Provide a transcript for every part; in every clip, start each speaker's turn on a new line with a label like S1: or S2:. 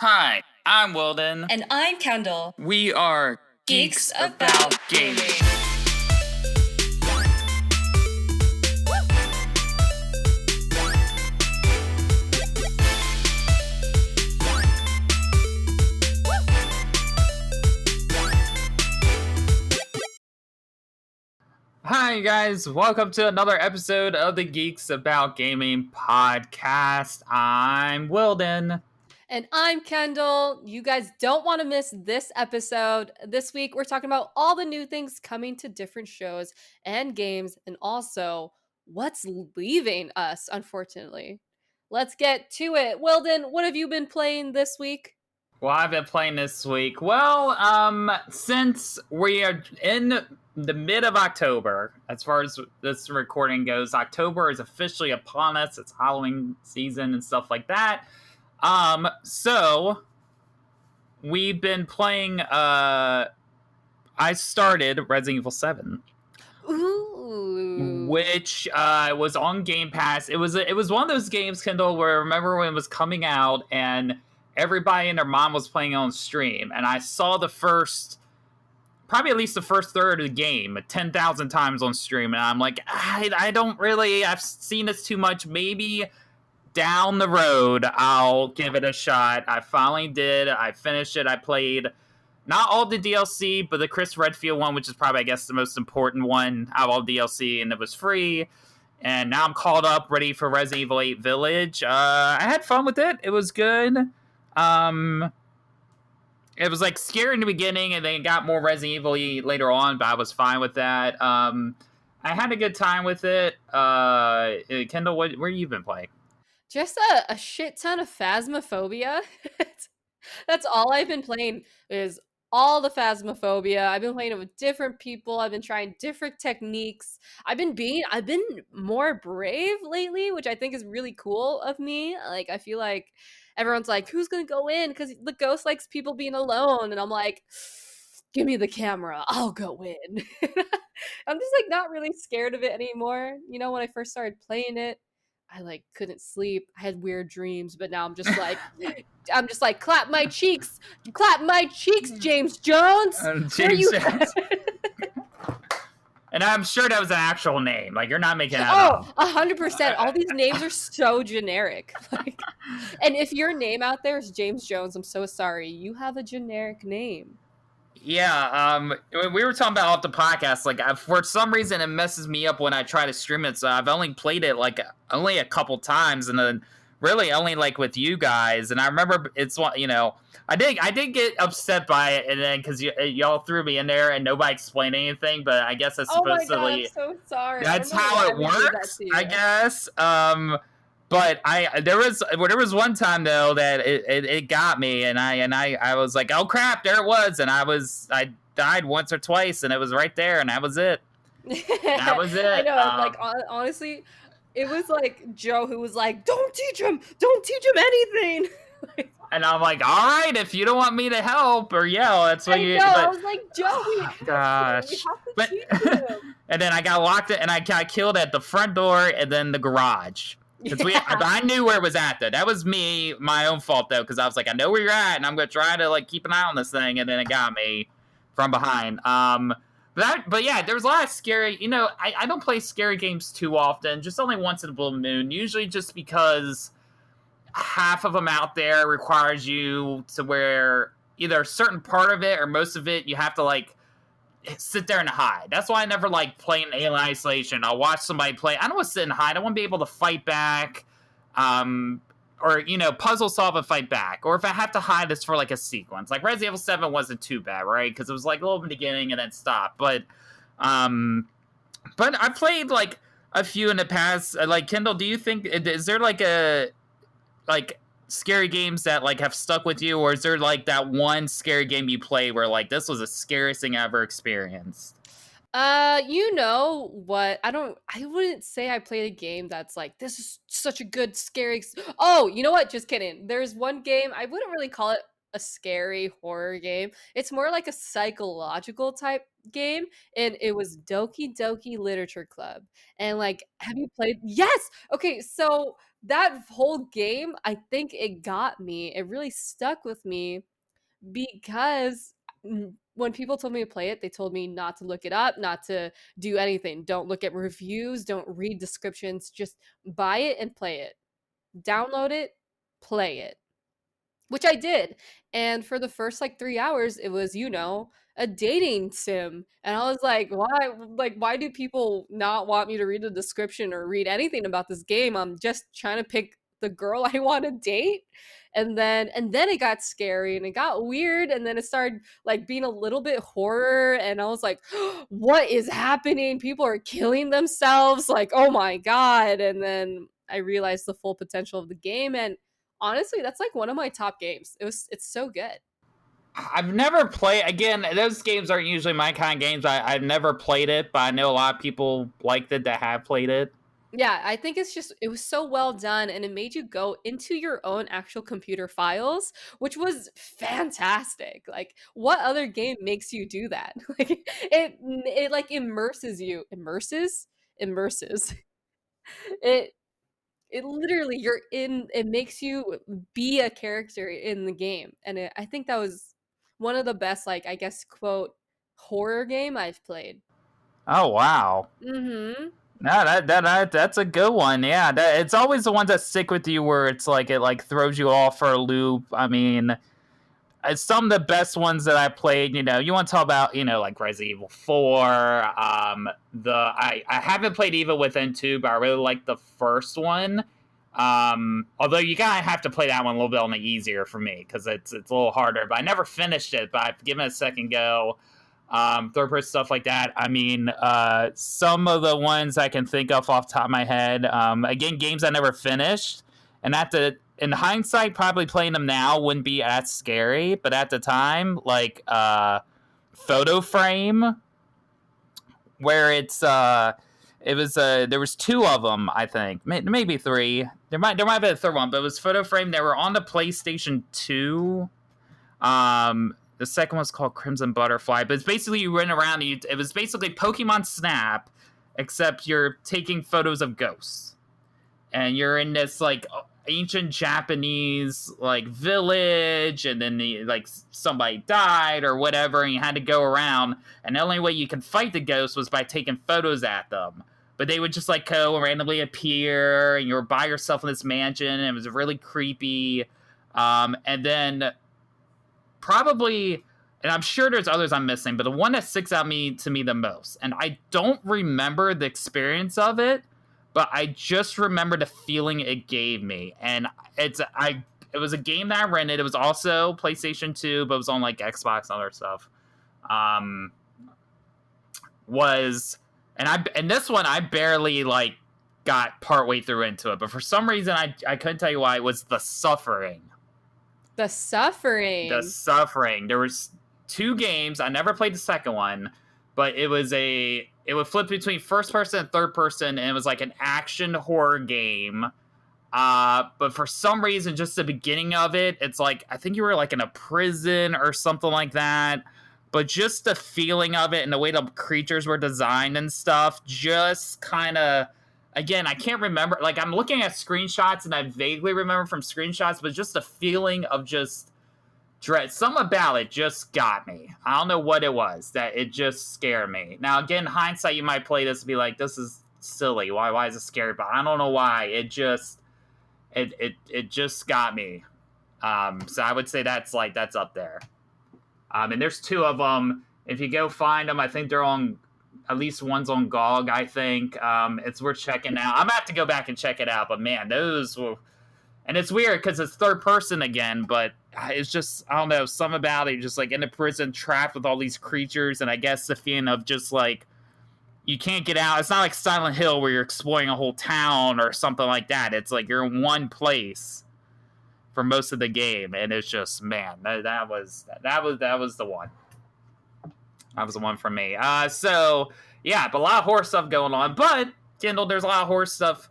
S1: Hi, I'm Willden.
S2: And I'm Kendelle.
S1: We are Geeks About Gaming. Hi guys, welcome to another episode of the Geeks About Gaming podcast. I'm Willden.
S3: And I'm Kendelle. You guys don't want to miss this episode. This week, we're talking about all the new things coming to different shows and games, and also what's leaving us, unfortunately. Let's get to it. Willden, what have you been playing this week?
S1: Well, I've been playing this week. Well, since we are in the mid of October, as far as this recording goes, October is officially upon us. It's Halloween season and stuff like that. So we've been playing, I started Resident Evil 7.
S3: Ooh.
S1: Which was on Game Pass. It was one of those games, Kendelle, where I remember when it was coming out and everybody and their mom was playing on stream, and I saw probably at least the first third of the game 10,000 times on stream, and I'm like, I don't really, I've seen this too much. Maybe down the road I'll give it a shot. I finally did. I finished it. I played not all the DLC, but the Chris Redfield one, which is probably, I guess, the most important one out of all DLC, and it was free. And now I'm caught up, ready for Resident Evil 8 Village. I had fun with it. It was good. It was like scary in the beginning, and then it got more Resident Evil-y later on, but I was fine with that. I had a good time with it. Kendelle, where you been playing?
S3: Just a shit ton of Phasmophobia. That's all I've been playing is all the Phasmophobia. I've been playing it with different people. I've been trying different techniques. I've been more brave lately, which I think is really cool of me. Like, I feel like everyone's like, who's gonna go in? Because the ghost likes people being alone. And I'm like, give me the camera. I'll go in. I'm just like not really scared of it anymore. You know, when I first started playing it, I like couldn't sleep. I had weird dreams, but now I'm just like, clap my cheeks, James Jones.
S1: James Jones. And I'm sure that was an actual name. Like, you're not making that up.
S3: 100%. All these names are so generic. Like, and if your name out there is James Jones, I'm so sorry. You have a generic name.
S1: Yeah, we were talking about off the podcast, like, for some reason it messes me up when I try to stream it, so I've only played it, like, only a couple times, and then really only, like, with you guys, and I remember it's, you know, I did get upset by it, and then, because y'all threw me in there, and nobody explained anything, but I guess that's supposed to,
S3: I'm so sorry.
S1: That's how it works, I guess. But there was one time though that it got me, and I was like, oh crap, there it was, and I died once or twice, and it was right there, and that was it. That was it.
S3: I know, like, honestly, it was like Joe who was like, don't teach him anything.
S1: And I'm like, all right, if you don't want me to help or yell, that's what you.
S3: I was like, Joe, we have
S1: gosh,
S3: to teach him.
S1: And then I got locked in, and I got killed at the front door and then the garage. I knew where it was at, though. That was me, my own fault, though, because I was like, I know where you're at, and I'm going to try to, like, keep an eye on this thing, and then it got me from behind. But yeah, there's a lot of scary, you know, I don't play scary games too often, just only once in a blue moon, usually just because half of them out there requires you to where either a certain part of it or most of it, you have to, like, sit there and hide. That's why I never like playing Alien Isolation. I'll watch somebody play. I don't want to sit and hide. I want to be able to fight back, or, you know, puzzle solve and fight back. Or if I have to hide, it's for like a sequence. Like Resident Evil 7 wasn't too bad, right? Because it was like a little beginning and then stop. But I played like a few in the past. Like, Kendelle, do you think is there like scary games that like have stuck with you, or is there like that one scary game you play where like this was the scariest thing I ever experienced?
S3: You know what? I wouldn't say I played a game that's like, this is such a good scary. Oh, you know what? Just kidding. There's one game, I wouldn't really call it a scary horror game. It's more like a psychological type game, and it was Doki Doki Literature Club. And like, have you played? Yes. Okay, so that whole game, I think it got me. It really stuck with me because when people told me to play it, they told me not to look it up, not to do anything. Don't look at reviews, don't read descriptions, just buy it and play it. Download it, play it. Which I did. And for the first like 3 hours, it was, a dating sim. And I was why do people not want me to read the description or read anything about this game? I'm just trying to pick the girl I want to date. And then it got scary and it got weird and then it started like being a little bit horror and I was like, what is happening? People are killing themselves. Like, oh my god. And then I realized the full potential of the game and honestly, that's like one of my top games. It's so good.
S1: I've never played, again, those games aren't usually my kind of games. I've never played it, but I know a lot of people liked it that have played it.
S3: Yeah, I think it was so well done and it made you go into your own actual computer files, which was fantastic. Like what other game makes you do that? Like it like immerses you. Immerses. It it literally it makes you be a character in the game and I think that was one of the best like I guess quote horror game I've played.
S1: Oh, wow.
S3: Mm-hmm.
S1: No, that's a good one. Yeah, it's always the ones that stick with you where it's like it like throws you off for a loop. I mean, it's some of the best ones that I played. You want to talk about like Resident Evil 4. I haven't played Evil Within 2, but I really like the first one. Although you gotta have to play that one a little bit on the easier for me because it's a little harder. But I never finished it, but I've given it a second go. Third person stuff like that. I mean, some of the ones I can think of off the top of my head. Again, games I never finished, and in hindsight, probably playing them now wouldn't be as scary. But at the time, like Photo Frame, where it was there was two of them, I think, maybe three. There might be a third one, but it was Photo Frame. They were on the PlayStation 2. The second one's called Crimson Butterfly, but it's basically you run around. It was basically Pokemon Snap, except you're taking photos of ghosts, and you're in this like ancient Japanese like village, and then like somebody died or whatever, and you had to go around, and the only way you could fight the ghosts was by taking photos at them. But they would just like go and randomly appear, and you were by yourself in this mansion, and it was really creepy. And then probably, and I'm sure there's others I'm missing, but the one that sticks out to me the most, and I don't remember the experience of it, but I just remember the feeling it gave me. And it was a game that I rented. It was also PlayStation 2, but it was on like Xbox and other stuff. And this one I barely like got partway through into it, but for some reason I couldn't tell you why. It was The Suffering.
S3: The Suffering.
S1: There was two games. I never played the second one, but it would flip between first person and third person, and it was like an action horror game. But for some reason, just the beginning of it, it's like I think you were like in a prison or something like that. But just the feeling of it and the way the creatures were designed and stuff, just kind of. Again, I can't remember. Like, I'm looking at screenshots, and I vaguely remember from screenshots, but just the feeling of just dread. Something about it just got me. I don't know what it was. That it just scared me. Now, again, hindsight, you might play this and be like, this is silly. Why is it scary? But I don't know why. It just got me. So I would say that's up there. And there's two of them. If you go find them, I think they're on... At least one's on GOG, I think. It's worth checking out. I'm going to have to go back and check it out. But, man, those were... And it's weird because it's third person again. But it's just, I don't know, something about it. You're just, like, in a prison trapped with all these creatures. And I guess the feeling of just, like, you can't get out. It's not like Silent Hill where you're exploring a whole town or something like that. It's like you're in one place for most of the game. And it's just, man, that was the one. That was the one for me. So, yeah, but a lot of horror stuff going on. But, Kendelle, there's a lot of horror stuff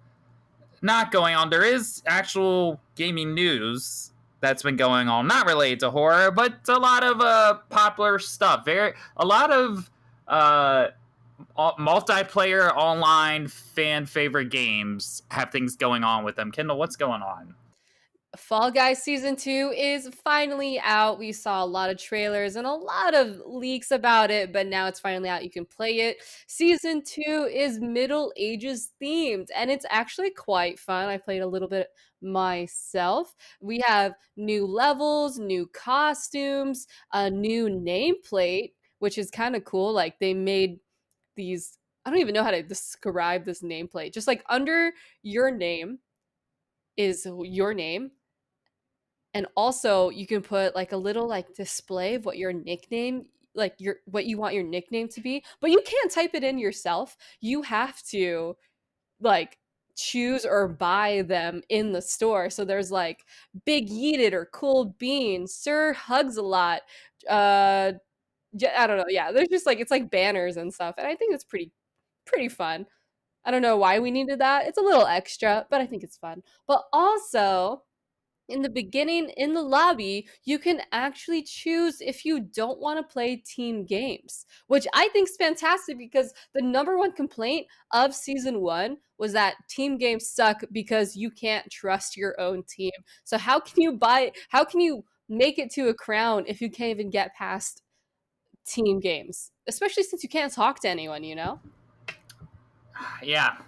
S1: not going on. There is actual gaming news that's been going on. Not related to horror, but a lot of popular stuff. A lot of multiplayer online fan favorite games have things going on with them. Kendelle, what's going on?
S3: Fall Guys Season 2 is finally out. We saw a lot of trailers and a lot of leaks about it, but now it's finally out. You can play it. Season 2 is Middle Ages themed, and it's actually quite fun. I played a little bit myself. We have new levels, new costumes, a new nameplate, which is kind of cool. Like, they made these, I don't even know how to describe this nameplate. Just like under your name is your name, and also you can put like a little like display of what your nickname, like your what you want your nickname to be, but you can't type it in yourself. You have to like choose or buy them in the store. So there's like Big Eat It or Cool Beans, Sir Hugs a Lot, uh I don't know. Yeah, there's just like it's like banners and stuff, and I think it's pretty fun. I don't know why we needed that. It's a little extra, but I think it's fun. But also, in the beginning, in the lobby, you can actually choose if you don't want to play team games, which I think is fantastic because the number one complaint of season 1 was that team games suck because you can't trust your own team. So how can you make it to a crown if you can't even get past team games? Especially since you can't talk to anyone, you know?
S1: Yeah.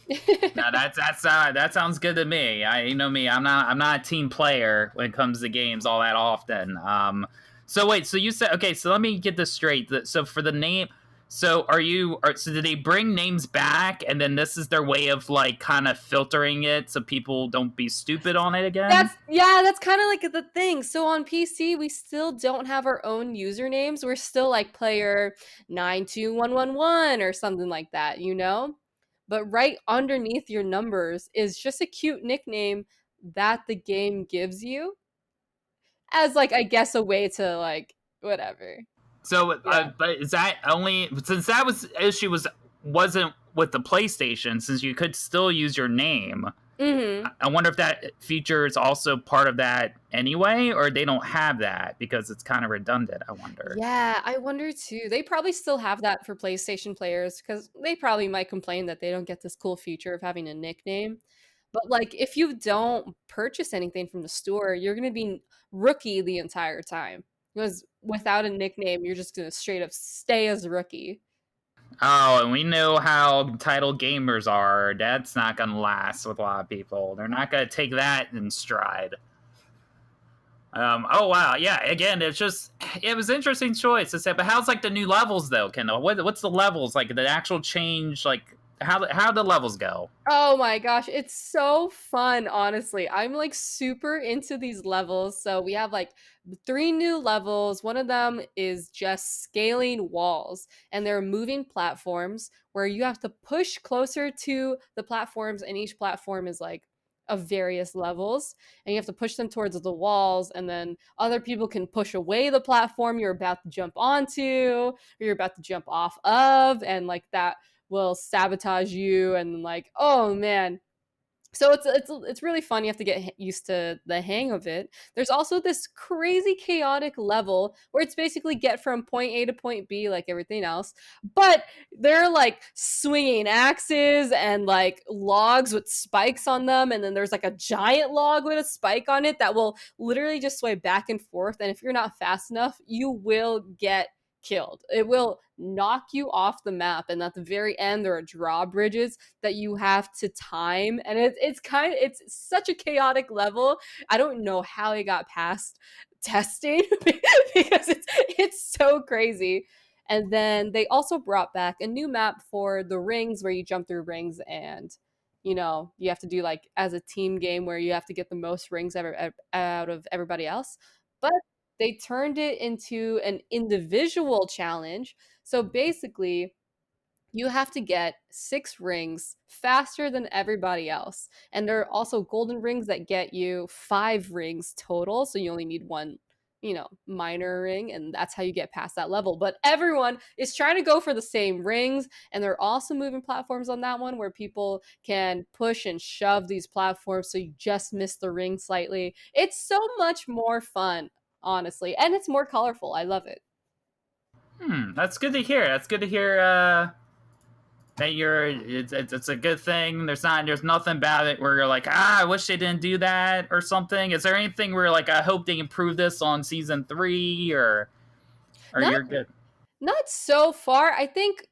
S1: No, that sounds good to me. You know me, I'm not a team player when it comes to games all that often. So wait, so you said, okay, so let me get this straight. So for the name, so so did they bring names back, and then this is their way of like kind of filtering it so people don't be stupid on it again?
S3: That's kind of like the thing. So on PC, we still don't have our own usernames. We're still like player 92111 or something like that, you know? But right underneath your numbers is just a cute nickname that the game gives you as like I guess a way to like whatever.
S1: So,
S3: Yeah.
S1: but is that only since that was issue wasn't with the PlayStation, since you could still use your name?
S3: Mhm.
S1: I wonder if that feature is also part of that anyway, or they don't have that because it's kind of redundant. I wonder.
S3: Yeah, I wonder too. They probably still have that for PlayStation players because they probably might complain that they don't get this cool feature of having a nickname. But like, if you don't purchase anything from the store, you're gonna be rookie the entire time. Because without a nickname, you're just gonna straight up stay as rookie.
S1: Oh, and we know how entitled gamers are. That's not going to last with a lot of people. They're not going to take that in stride. Oh wow, yeah. Again, it was an interesting choice to say. But how's like the new levels though, Kendall? What's the levels like? The actual change, like how the levels go?
S3: Oh my gosh, it's so fun, honestly. I'm like super into these levels. So we have like 3 new levels. One of them is just scaling walls, and they're moving platforms where you have to push closer to the platforms, and each platform is like of various levels, and you have to push them towards the walls, and then other people can push away the platform you're about to jump onto, or you're about to jump off of, and like that will sabotage you, and like oh man, so it's really fun. You have to get used to the hang of it. There's also this crazy chaotic level where it's basically get from point A to point B like everything else, but they're like swinging axes and like logs with spikes on them, and then there's like a giant log with a spike on it that will literally just sway back and forth, and if you're not fast enough, you will get killed. It will knock you off the map, and at the very end there are drawbridges that you have to time, and it's such a chaotic level. I don't know how it got past testing because it's so crazy. And then they also brought back a new map for the rings where you jump through rings, and you have to do like as a team game where you have to get the most rings ever out of everybody else. But they turned it into an individual challenge. So basically, you have to get 6 rings faster than everybody else. And there are also golden rings that get you 5 rings total. So you only need one, minor ring. And that's how you get past that level. But everyone is trying to go for the same rings. And they're also moving platforms on that one where people can push and shove these platforms. So you just miss the ring slightly. It's so much more fun, honestly. And it's more colorful. I love it.
S1: That's good to hear. That's good to hear. that it's a good thing. There's nothing about it where you're like, I wish they didn't do that or something. Is there anything where like I hope they improve this on season 3 or
S3: Not
S1: you're good?
S3: not so far. I think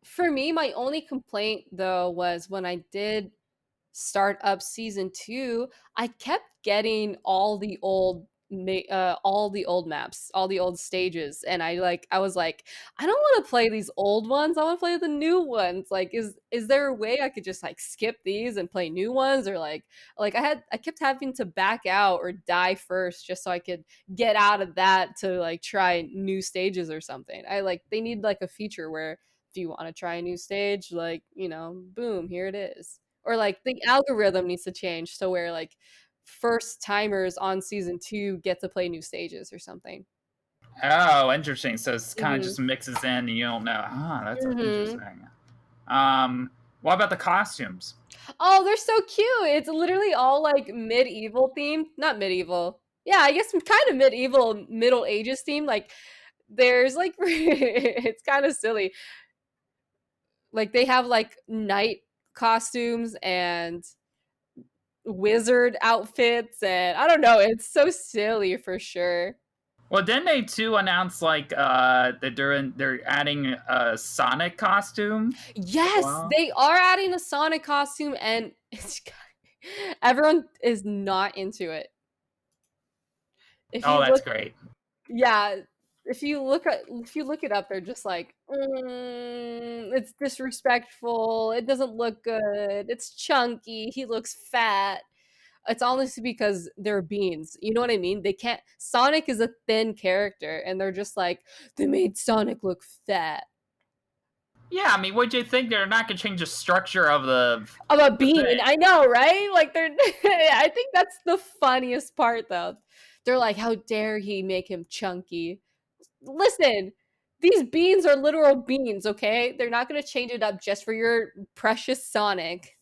S3: for me, my only complaint though was when I did start up season 2, I kept getting all the old maps, all the old stages, and I was like, I don't want to play these old ones. I want to play the new ones. Like, is there a way I could just like skip these and play new ones, or like I kept having to back out or die first just so I could get out of that to like try new stages or something. They need like a feature where if you want to try a new stage, like, boom, here it is. Or like the algorithm needs to change so where like first timers on season 2 get to play new stages or something.
S1: Oh, interesting. So it's kind of
S3: Hmm.
S1: just mixes in and you don't know. Ah, that's
S3: Hmm.
S1: interesting. What about the costumes?
S3: Oh, they're so cute. It's literally all like medieval themed. Not medieval. Yeah, I guess kind of medieval, Middle Ages themed. Like there's like it's kind of silly. Like they have like knight costumes and wizard outfits, and I don't know, it's so silly for sure.
S1: Well, didn't they too announce like that they're adding a Sonic costume as
S3: Yes,
S1: well?
S3: they are adding a Sonic costume, and everyone is not into it. If
S1: Oh,
S3: you
S1: that's
S3: look,
S1: great.
S3: yeah, if you look it up, they're just like, it's disrespectful. It doesn't look good. It's chunky. He looks fat. It's honestly because they're beans. You know what I mean? They can't. Sonic is a thin character, and they're just like, they made Sonic look fat.
S1: Yeah, I mean, what do you think? They're not gonna change the structure of
S3: I'm a
S1: the
S3: bean.
S1: thing.
S3: I know, right? Like they're. I think that's the funniest part, though. They're like, how dare he make him chunky? Listen, these beans are literal beans. Okay, they're not gonna change it up just for your precious Sonic.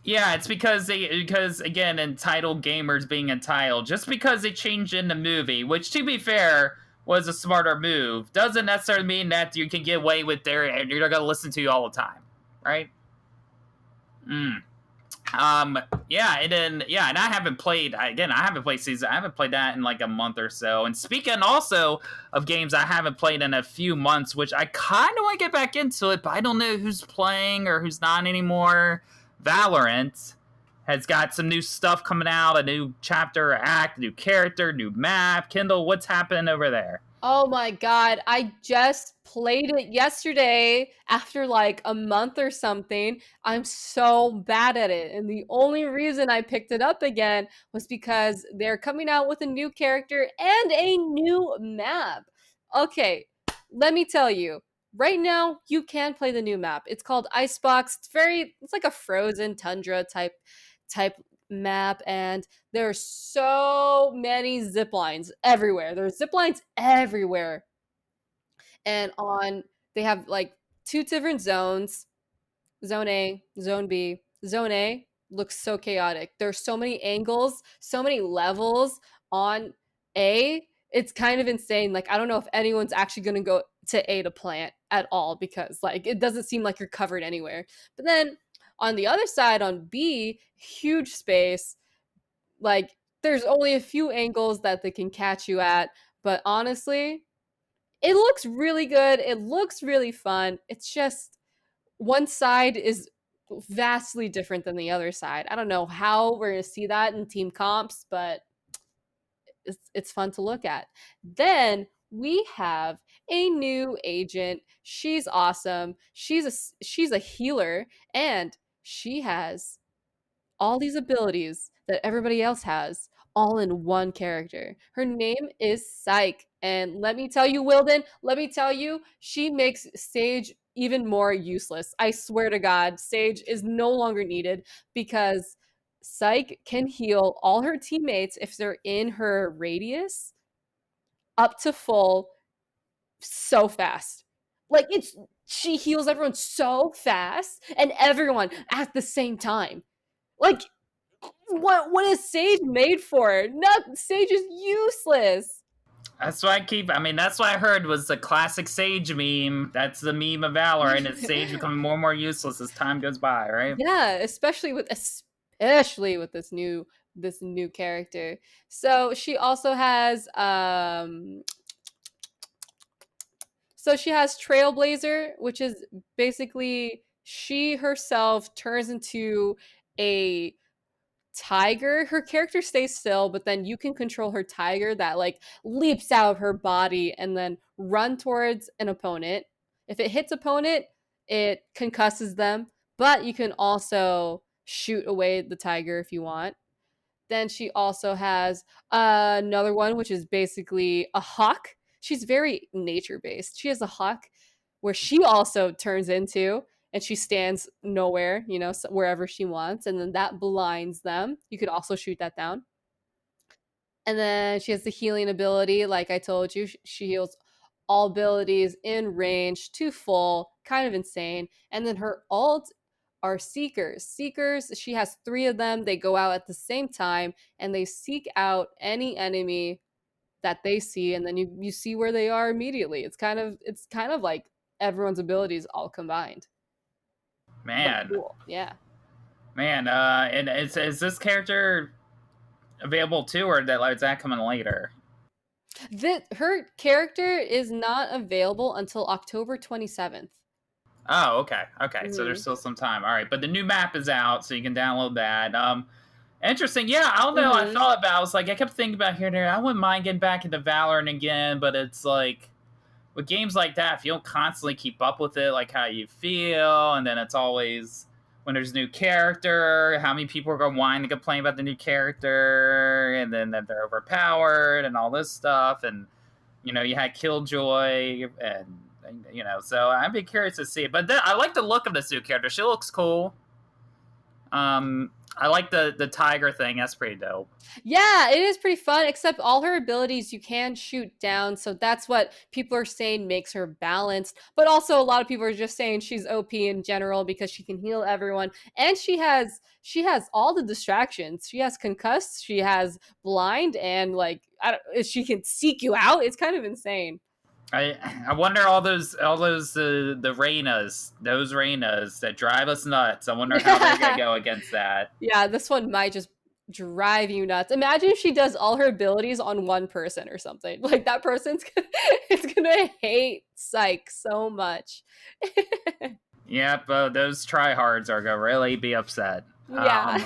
S1: Yeah, it's because again, entitled gamers being entitled. Just because they changed in the movie, which to be fair was a smarter move, doesn't necessarily mean that you can get away with there and you're not gonna listen to you all the time, right? Mm. Yeah, and I haven't played again. I haven't played season. I haven't played that in like a month or so. And speaking also of games I haven't played in a few months, which I kind of want to get back into it, but I don't know who's playing or who's not anymore. Valorant has got some new stuff coming out, a new chapter, act, a new character, new map. Kendall, what's happening over there?
S3: Oh my god, I just played it yesterday after like a month or something. I'm so bad at it. And the only reason I picked it up again was because they're coming out with a new character and a new map. Okay, let me tell you. Right now, you can play the new map. It's called Icebox. It's like a frozen tundra type map, and there are so many zip lines everywhere. There's zip lines everywhere. And they have like two different zones, zone A, zone B. Zone A looks so chaotic. There's so many angles, so many levels on A. It's kind of insane. Like, I don't know if anyone's actually going to go to A to plant at all because, like, it doesn't seem like you're covered anywhere. But then on the other side, on B, huge space, like there's only a few angles that they can catch you at, but honestly, it looks really good. It looks really fun. It's just one side is vastly different than the other side. I don't know how we're going to see that in team comps, but it's fun to look at. Then we have a new agent. She's awesome. She's a healer, and she has all these abilities that everybody else has all in one character. Her name is Psych. And let me tell you, Willden, let me tell you, she makes Sage even more useless. I swear to God, Sage is no longer needed because Psych can heal all her teammates if they're in her radius up to full so fast. Like she heals everyone so fast and everyone at the same time. Like what is Sage made for? Not Sage is useless.
S1: That's what that's what I heard was the classic Sage meme. That's the meme of Valorant. It's Sage becoming more and more useless as time goes by, right?
S3: Yeah, especially with this new character. So she also has she has Trailblazer, which is basically she herself turns into a tiger. Her character stays still, but then you can control her tiger that like leaps out of her body and then run towards an opponent. If it hits opponent, it concusses them, but you can also shoot away the tiger if you want. Then she also has another one, which is basically a hawk. She's very nature based. She has a hawk where she also turns into, and she stands nowhere, wherever she wants, and then that blinds them. You could also shoot that down. And then she has the healing ability. Like I told you, she heals all abilities in range to full, kind of insane. And then her ult are seekers. Seekers, she has 3 of them. They go out at the same time and they seek out any enemy that they see, and then you see where they are immediately. It's kind of like everyone's abilities all combined. But
S1: Man,
S3: cool. Yeah.
S1: man. And is this character available too, or is that coming later?
S3: Her character is not available until October 27th.
S1: Oh, okay. Okay. So there's
S3: Mm-hmm.
S1: still some time. All right. But the new map is out, so you can download that. Interesting. Yeah, I don't know. I
S3: Mm-hmm.
S1: thought about I was like, I kept thinking about here and there. I wouldn't mind getting back into Valorant again, but it's like with games like that, if you don't constantly keep up with it, like how you feel, and then it's always when there's a new character, how many people are going to whine and complain about the new character, and then that they're overpowered and all this stuff, and you had Killjoy, and so I'd be curious to see. But I like the look of this new character. She looks cool. I like the tiger thing. That's pretty dope.
S3: Yeah, it is pretty fun, except all her abilities you can shoot down, so that's what people are saying makes her balanced. But also a lot of people are just saying she's OP in general because she can heal everyone, and she has all the distractions. She has concussed, she has blind, and like she can seek you out. It's kind of insane.
S1: I wonder all those the Reynas, those Reynas that drive us nuts. I wonder how they're gonna go against that.
S3: Yeah, this one might just drive you nuts. Imagine if she does all her abilities on one person or something. Like that person's it's gonna hate Psych so much.
S1: Yep, those tryhards are gonna really be upset.
S3: Yeah.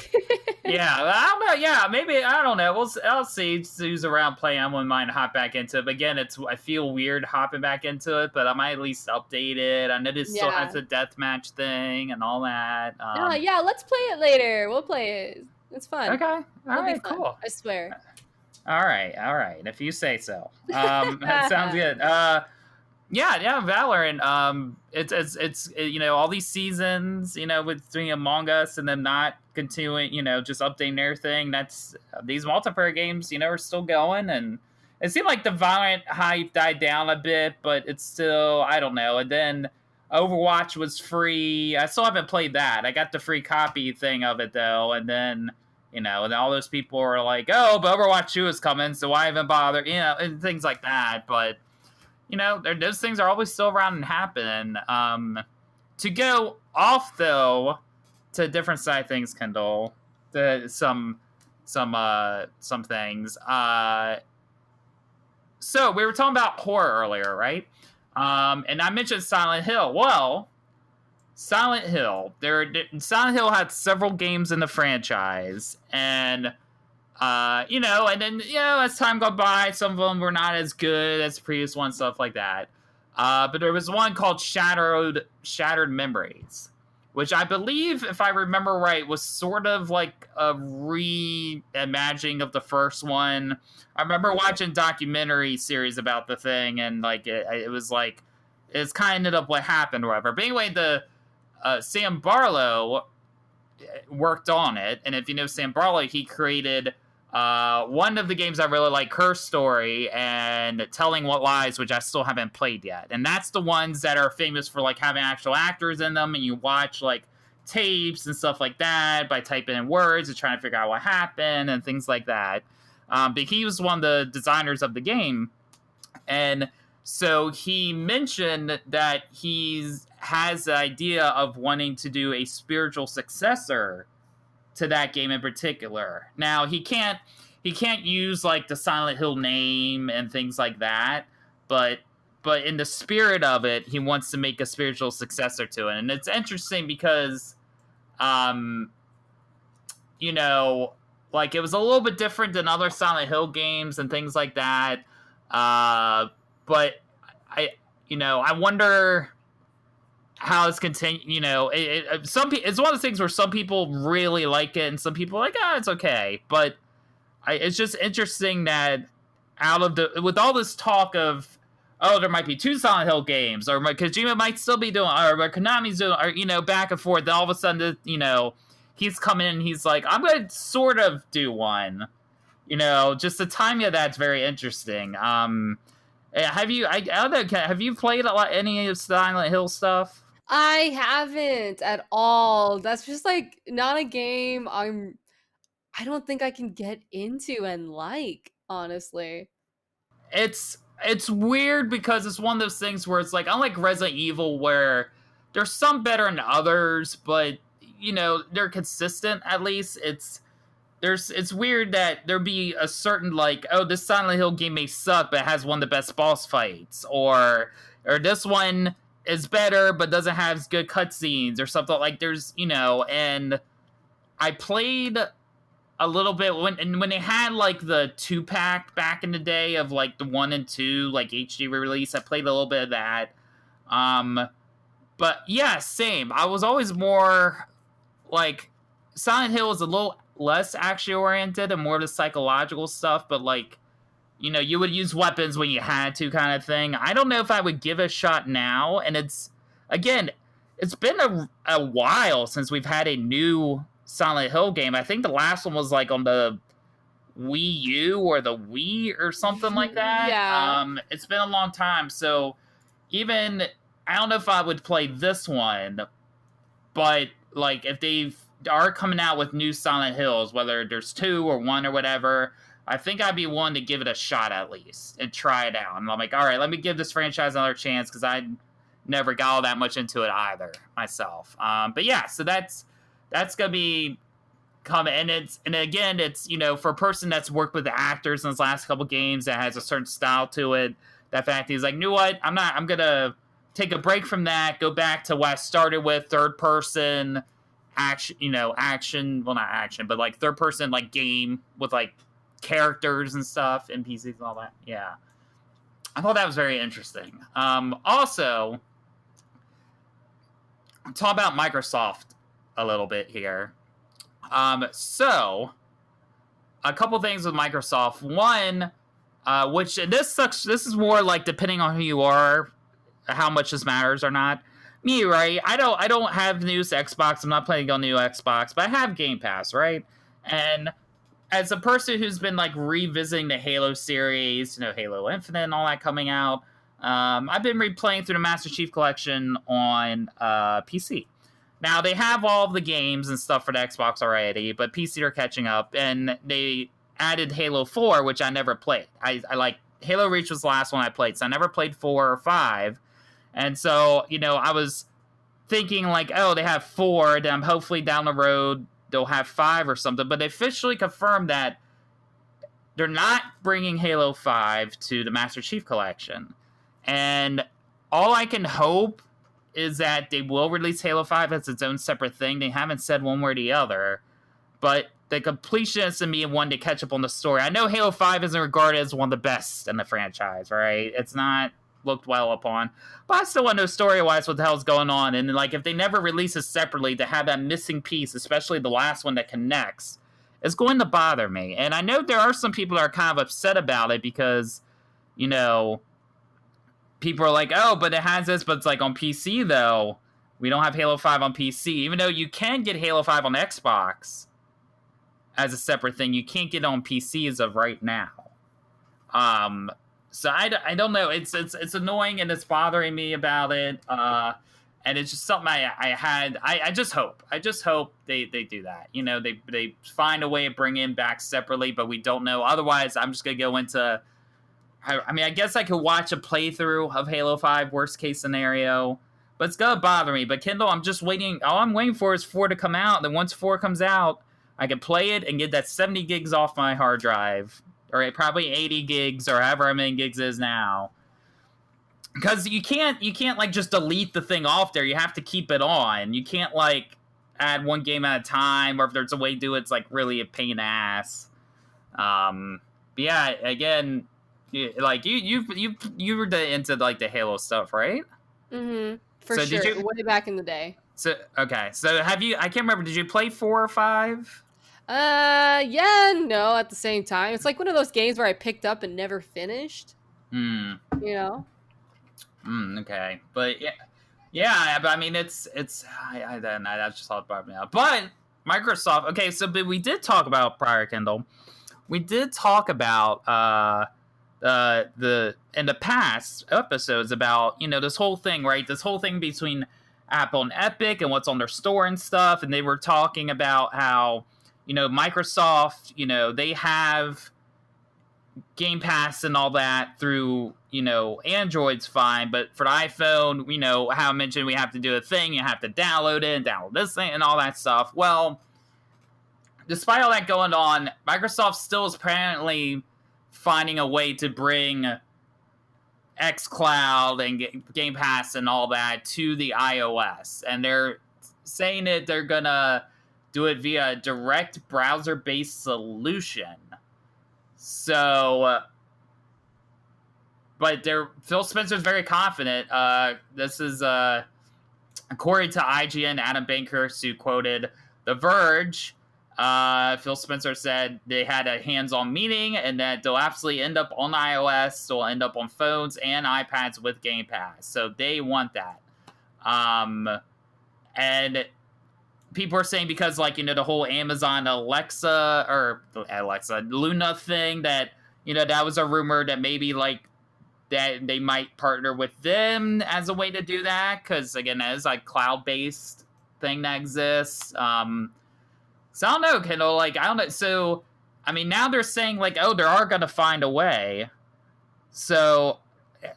S1: Yeah, I don't know. Yeah, maybe I don't know. I'll see who's around playing. I wouldn't mind hop back into it. But again, I feel weird hopping back into it, but I might at least update it. I know this still
S3: Yeah.
S1: has a deathmatch thing and all that.
S3: Yeah, let's play it later. We'll play it. It's fun.
S1: Okay. All
S3: It'll be
S1: right.
S3: fun,
S1: Cool.
S3: I swear.
S1: All right. If you say so. That sounds good. Yeah, Valorant. It's all these seasons, with doing Among Us and them not continuing, just updating their thing. That's these multiplayer games, are still going, and it seemed like the Valorant hype died down a bit, but it's still, I don't know. And then Overwatch was free. I still haven't played that. I got the free copy thing of it though, and then. And all those people are like, oh, but Overwatch 2 is coming, so why even bother? And things like that. But, those things are always still around and happening. To go off, though, to a different side of things, Kendelle, some things. So we were talking about horror earlier, right? And I mentioned Silent Hill. Well, Silent Hill. Silent Hill had several games in the franchise, and and then as time goes by, some of them were not as good as the previous ones, stuff like that. But there was one called Shattered Memories, which I believe, if I remember right, was sort of like a reimagining of the first one. I remember watching a documentary series about the thing, and like it was like it's kind of what happened or whatever. But anyway, Sam Barlow worked on it, and if you know Sam Barlow, he created one of the games I really like, Her Story and Telling What Lies, which I still haven't played yet. And that's the ones that are famous for like having actual actors in them, and you watch like tapes and stuff like that by typing in words and trying to figure out what happened and things like that. But he was one of the designers of the game. And so he mentioned that has the idea of wanting to do a spiritual successor to that game in particular. Now he can't use like the Silent Hill name and things like that, but in the spirit of it, he wants to make a spiritual successor to it. And it's interesting because you know, like it was a little bit different than other Silent Hill games and things like that. But I wonder how it's continued. You know, it's one of those things where some people really like it and some people are like, it's okay. But it's just interesting that with all this talk of, there might be 2 Silent Hill games, or Kojima might still be doing, or Konami's doing, or back and forth. Then all of a sudden, he's coming in and he's like, I'm going to sort of do one. Just the timing of that's very interesting. Have you played any of Silent Hill stuff?
S3: I haven't at all. That's just like not a game I don't think I can get into and like, honestly.
S1: It's weird because it's one of those things where it's like, unlike Resident Evil, where there's some better than others, but they're consistent. At least it's weird that there be a certain like, this Silent Hill game may suck, but it has one of the best boss fights, or this one is better but doesn't have as good cutscenes or something. Like there's and I played a little bit when they had like the 2-pack back in the day of like the 1 and 2 like HD release. I played a little bit of that. But yeah, same. I was always more like Silent Hill is a little less action oriented and more of the psychological stuff, but like you would use weapons when you had to, kind of thing. I don't know if I would give it a shot now, and it's been a while since we've had a new Silent Hill game. I think the last one was like on the Wii U or the Wii or something like that.
S3: Yeah.
S1: It's been a long time, so I don't know if I would play this one, but like if they are coming out with new Silent Hills, whether there's 2 or 1 or whatever, I think I'd be willing to give it a shot at least and try it out. And I'm like, all right, let me give this franchise another chance, because I never got all that much into it either myself. But yeah, so that's gonna be coming, and again, it's for a person that's worked with the actors in his last couple games that has a certain style to it. That fact, he's like, you know what? I'm gonna take a break from that, go back to what I started with, third person action, well, not action, but like third person like game with like characters and stuff, NPCs and all that. Yeah, I thought that was very interesting. Also, talk about Microsoft a little bit here. So a couple things with Microsoft. One, which this sucks. This is more like depending on who you are, how much this matters or not. Me, right? I don't have the newest Xbox. I'm not playing on the new Xbox, but I have Game Pass, right? And as a person who's been like revisiting the Halo series, Halo Infinite and all that coming out, I've been replaying through the Master Chief Collection on PC. Now they have all of the games and stuff for the Xbox already, but PC are catching up, and they added Halo 4, which I never played. I like Halo Reach was the last one I played, so I never played 4 or 5. And so, I was thinking like, they have 4, then hopefully down the road they'll have 5 or something. But they officially confirmed that they're not bringing Halo 5 to the Master Chief Collection. And all I can hope is that they will release Halo 5 as its own separate thing. They haven't said one way or the other. But the completionist in me wanted to catch up on the story. I know Halo 5 isn't regarded as one of the best in the franchise, right? It's not looked well upon, but I still want to know story-wise what the hell's going on. And like, if they never release it separately, to have that missing piece, especially the last one that connects, is going to bother me. And I know there are some people that are kind of upset about it because, people are like, but it has this, but it's like on PC though. We don't have Halo 5 on PC, even though you can get Halo 5 on Xbox as a separate thing. You can't get it on PC as of right now. So I don't know. It's annoying, and it's bothering me about it. And it's just something I just hope they do that. They find a way to bring in back separately, but we don't know. Otherwise, I'm just gonna go into I mean, I guess I could watch a playthrough of Halo 5, worst case scenario, but it's gonna bother me. But Kendall, I'm just waiting. All I'm waiting for is 4 to come out. Then once 4 comes out, I can play it and get that 70 gigs off my hard drive, or probably 80 gigs, or however many gigs is now. Because you can't like just delete the thing off there. You have to keep it on. You can't like add one game at a time, or if there's a way to do it, it's like really a pain in the ass. But yeah, again, like you were into like the Halo stuff, right?
S3: Mm-hmm. For so sure. Way back in the day.
S1: So okay, so have you? I can't remember. Did you play 4 or 5?
S3: Yeah, no. At the same time, it's like one of those games where I picked up and never finished.
S1: Hmm.
S3: You know.
S1: Okay, but yeah. But I mean, it's I that's just all about me now. But Microsoft. Okay, so but we did talk about prior, Kendall. We did talk about the in the past episodes about this whole thing, right? This whole thing between Apple and Epic and what's on their store and stuff, and they were talking about how Microsoft, they have Game Pass and all that through Android's fine, but for the iPhone, how I mentioned we have to do a thing, you have to download it and download this thing and all that stuff. Well, despite all that going on, Microsoft still is apparently finding a way to bring xCloud and Game Pass and all that to the iOS. And they're saying that they're going to do it via a direct browser-based solution. So, but Phil Spencer's very confident. This is, according to IGN, Adam Bankhurst, who quoted The Verge, Phil Spencer said they had a hands-on meeting and that they'll absolutely end up on iOS, they'll end up on phones and iPads with Game Pass. So they want that. And people are saying because, the whole Amazon Luna thing, that, that was a rumor that maybe, that they might partner with them as a way to do that. Because, again, that is, cloud-based thing that exists. So I don't know, Kendall. I don't know. So, I mean, now they're saying they are gonna find a way. So, is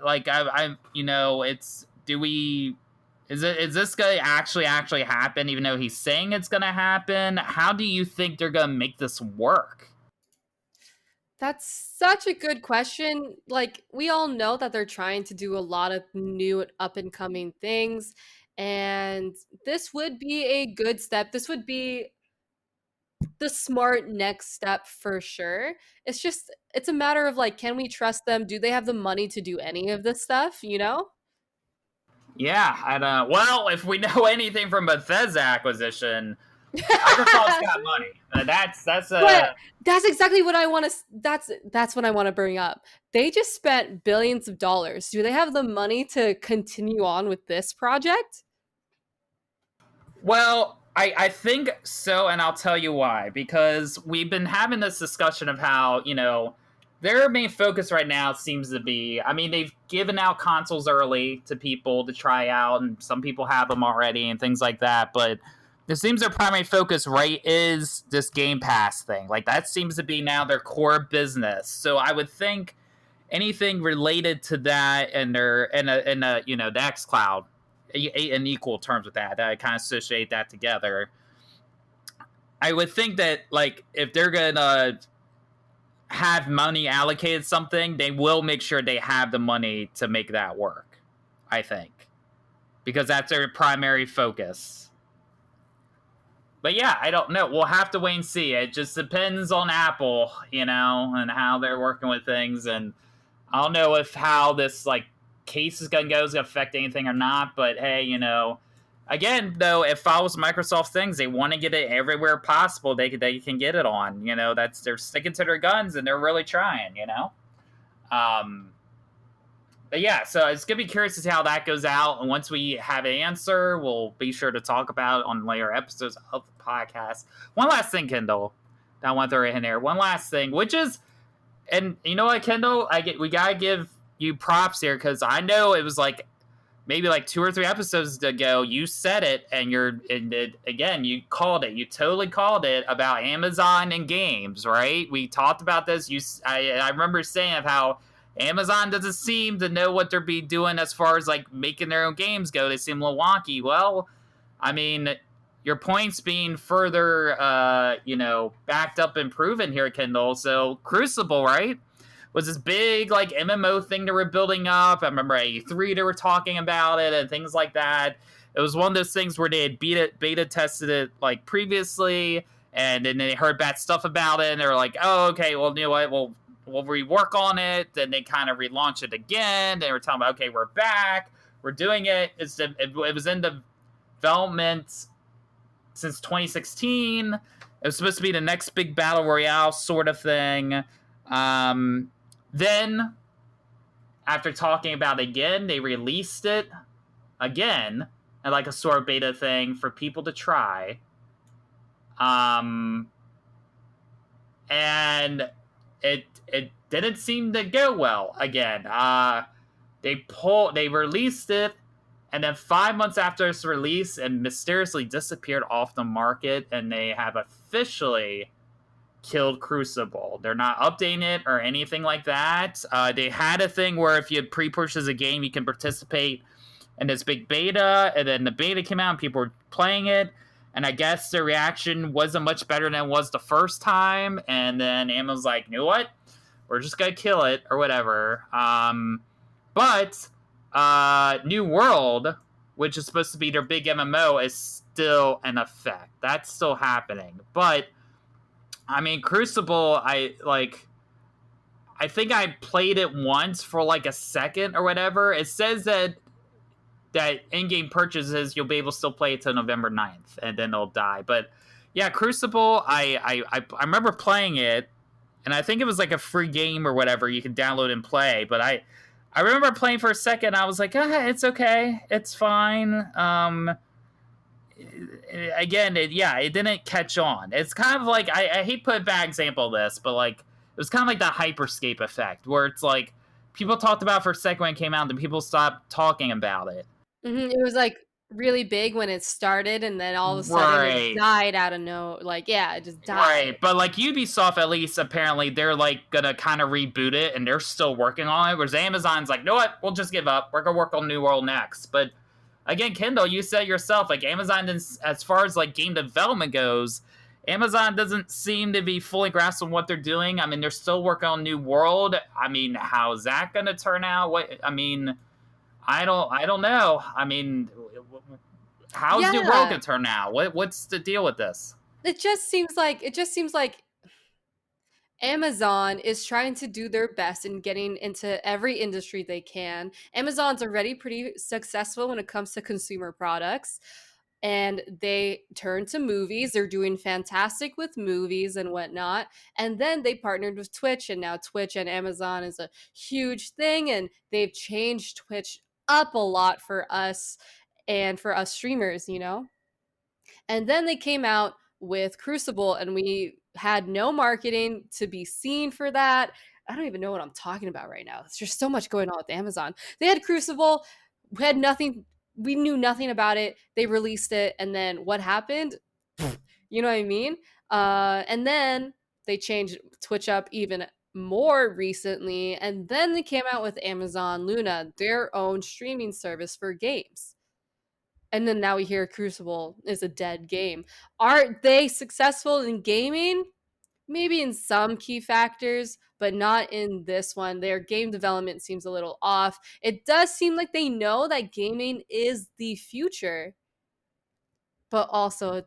S1: this gonna actually happen? Even though he's saying it's gonna happen, how do you think they're gonna make this work?
S3: That's such a good question. We all know that they're trying to do a lot of new up and coming things, and this would be a good step. This would be the smart next step for sure. It's a matter of can we trust them? Do they have the money to do any of this stuff,
S1: Yeah, and well, if we know anything from Bethesda acquisition, Microsoft's got money. That's
S3: exactly what I want to that's what I want to bring up. They just spent billions of dollars. Do they have the money to continue on with this project?
S1: Well, I think so, and I'll tell you why. Because we've been having this discussion of how, their main focus right now seems to be, I mean, they've given out consoles early to people to try out, and some people have them already and things like that, but it seems their primary focus, right, is this Game Pass thing. That seems to be now their core business. So I would think anything related to that and the xCloud, in equal terms with that I kind of associate that together. I would think that if they're gonna have money allocated something, they will make sure they have the money to make that work, I think, because that's their primary focus. But yeah, I don't know, we'll have to wait and see. It just depends on Apple, and how they're working with things, and I don't know how this case is going to affect anything or not, but hey, again, though, if follows Microsoft things, they want to get it everywhere possible they can get it on. They're sticking to their guns and they're really trying. But yeah, so it's gonna be curious to see how that goes out, and once we have an answer, we'll be sure to talk about it on later episodes of the podcast. One last thing, Kendall, that I want to throw in there. One last thing, which is, and you know what, Kendall, we gotta give you props here, because I know it was maybe 2 or 3 episodes ago you said it, and again you called it, you totally called it, about Amazon and games, right? We talked about this. I remember saying of how Amazon doesn't seem to know what they're be doing as far as like making their own games go. They seem a little wonky. Well, I mean, your points being further, backed up and proven here, Kendall. So Crucible, right, was this big like MMO thing they were building up. I remember at E3 they were talking about it and things like that. It was one of those things where they had beta tested it like previously, and then they heard bad stuff about it, and they were like, "Oh, okay, well, you know what? We'll rework on it." Then they kind of relaunch it again. They were talking about, "Okay, we're back. We're doing it." It was in development since 2016. It was supposed to be the next big battle royale sort of thing. Then, after talking about it again, they released it again and like a sort of beta thing for people to try. And it didn't seem to go well again. They released it, and then 5 months after its release, it mysteriously disappeared off the market, and they have officially killed Crucible. They're not updating it or anything like that. They had a thing where if you pre-purchase a game, you can participate in this big beta, and then the beta came out and people were playing it, and I guess the reaction wasn't much better than it was the first time, and then Amazon's like, you know what? We're just gonna kill it, or whatever. But New World, which is supposed to be their big MMO, is still in effect. That's still happening. But I mean, Crucible, I think I played it once for like a second or whatever. It says that in-game purchases, you'll be able to still play it till November 9th, and then it'll die. But yeah, Crucible, I remember playing it, and I think it was like a free game or whatever you can download and play. But I remember playing for a second, I was like, it's okay. It's fine. Again, it didn't catch on. It's kind of like, I hate putting a bad example of this, but like, it was kind of like the Hyperscape effect, where it's like, people talked about it for a second when it came out, then people stopped talking about it.
S3: It was like really big when it started, and then all of a sudden it died out of it just died.
S1: Right, but like Ubisoft, at least apparently they're like gonna kind of reboot it, and they're still working on it, whereas Amazon's like, you know what, we'll just give up. We're gonna work on New World next. But again, Kendall, you said yourself, like Amazon, as far as like game development goes, Amazon doesn't seem to be fully grasping what they're doing. I mean, they're still working on New World. I mean, how's that gonna turn out? I don't know. I mean, how's New World gonna turn out? What's the deal with this?
S3: It just seems like Amazon is trying to do their best in getting into every industry they can. Amazon's already pretty successful when it comes to consumer products, and they turn to movies. They're doing fantastic with movies and whatnot. And then they partnered with Twitch, and now Twitch and Amazon is a huge thing, and they've changed Twitch up a lot for us and for us streamers, And then they came out with Crucible, and we had no marketing to be seen for that. I don't even know what I'm talking about right now. There's just so much going on with Amazon. They had Crucible, we had nothing, we knew nothing about it. They released it, and then what happened? You know what I mean? And then they changed Twitch up even more recently, and then they came out with Amazon Luna, their own streaming service for games. And then now we hear Crucible is a dead game. Are they successful in gaming? Maybe in some key factors, but not in this one. Their game development seems a little off. It does seem like they know that gaming is the future, but also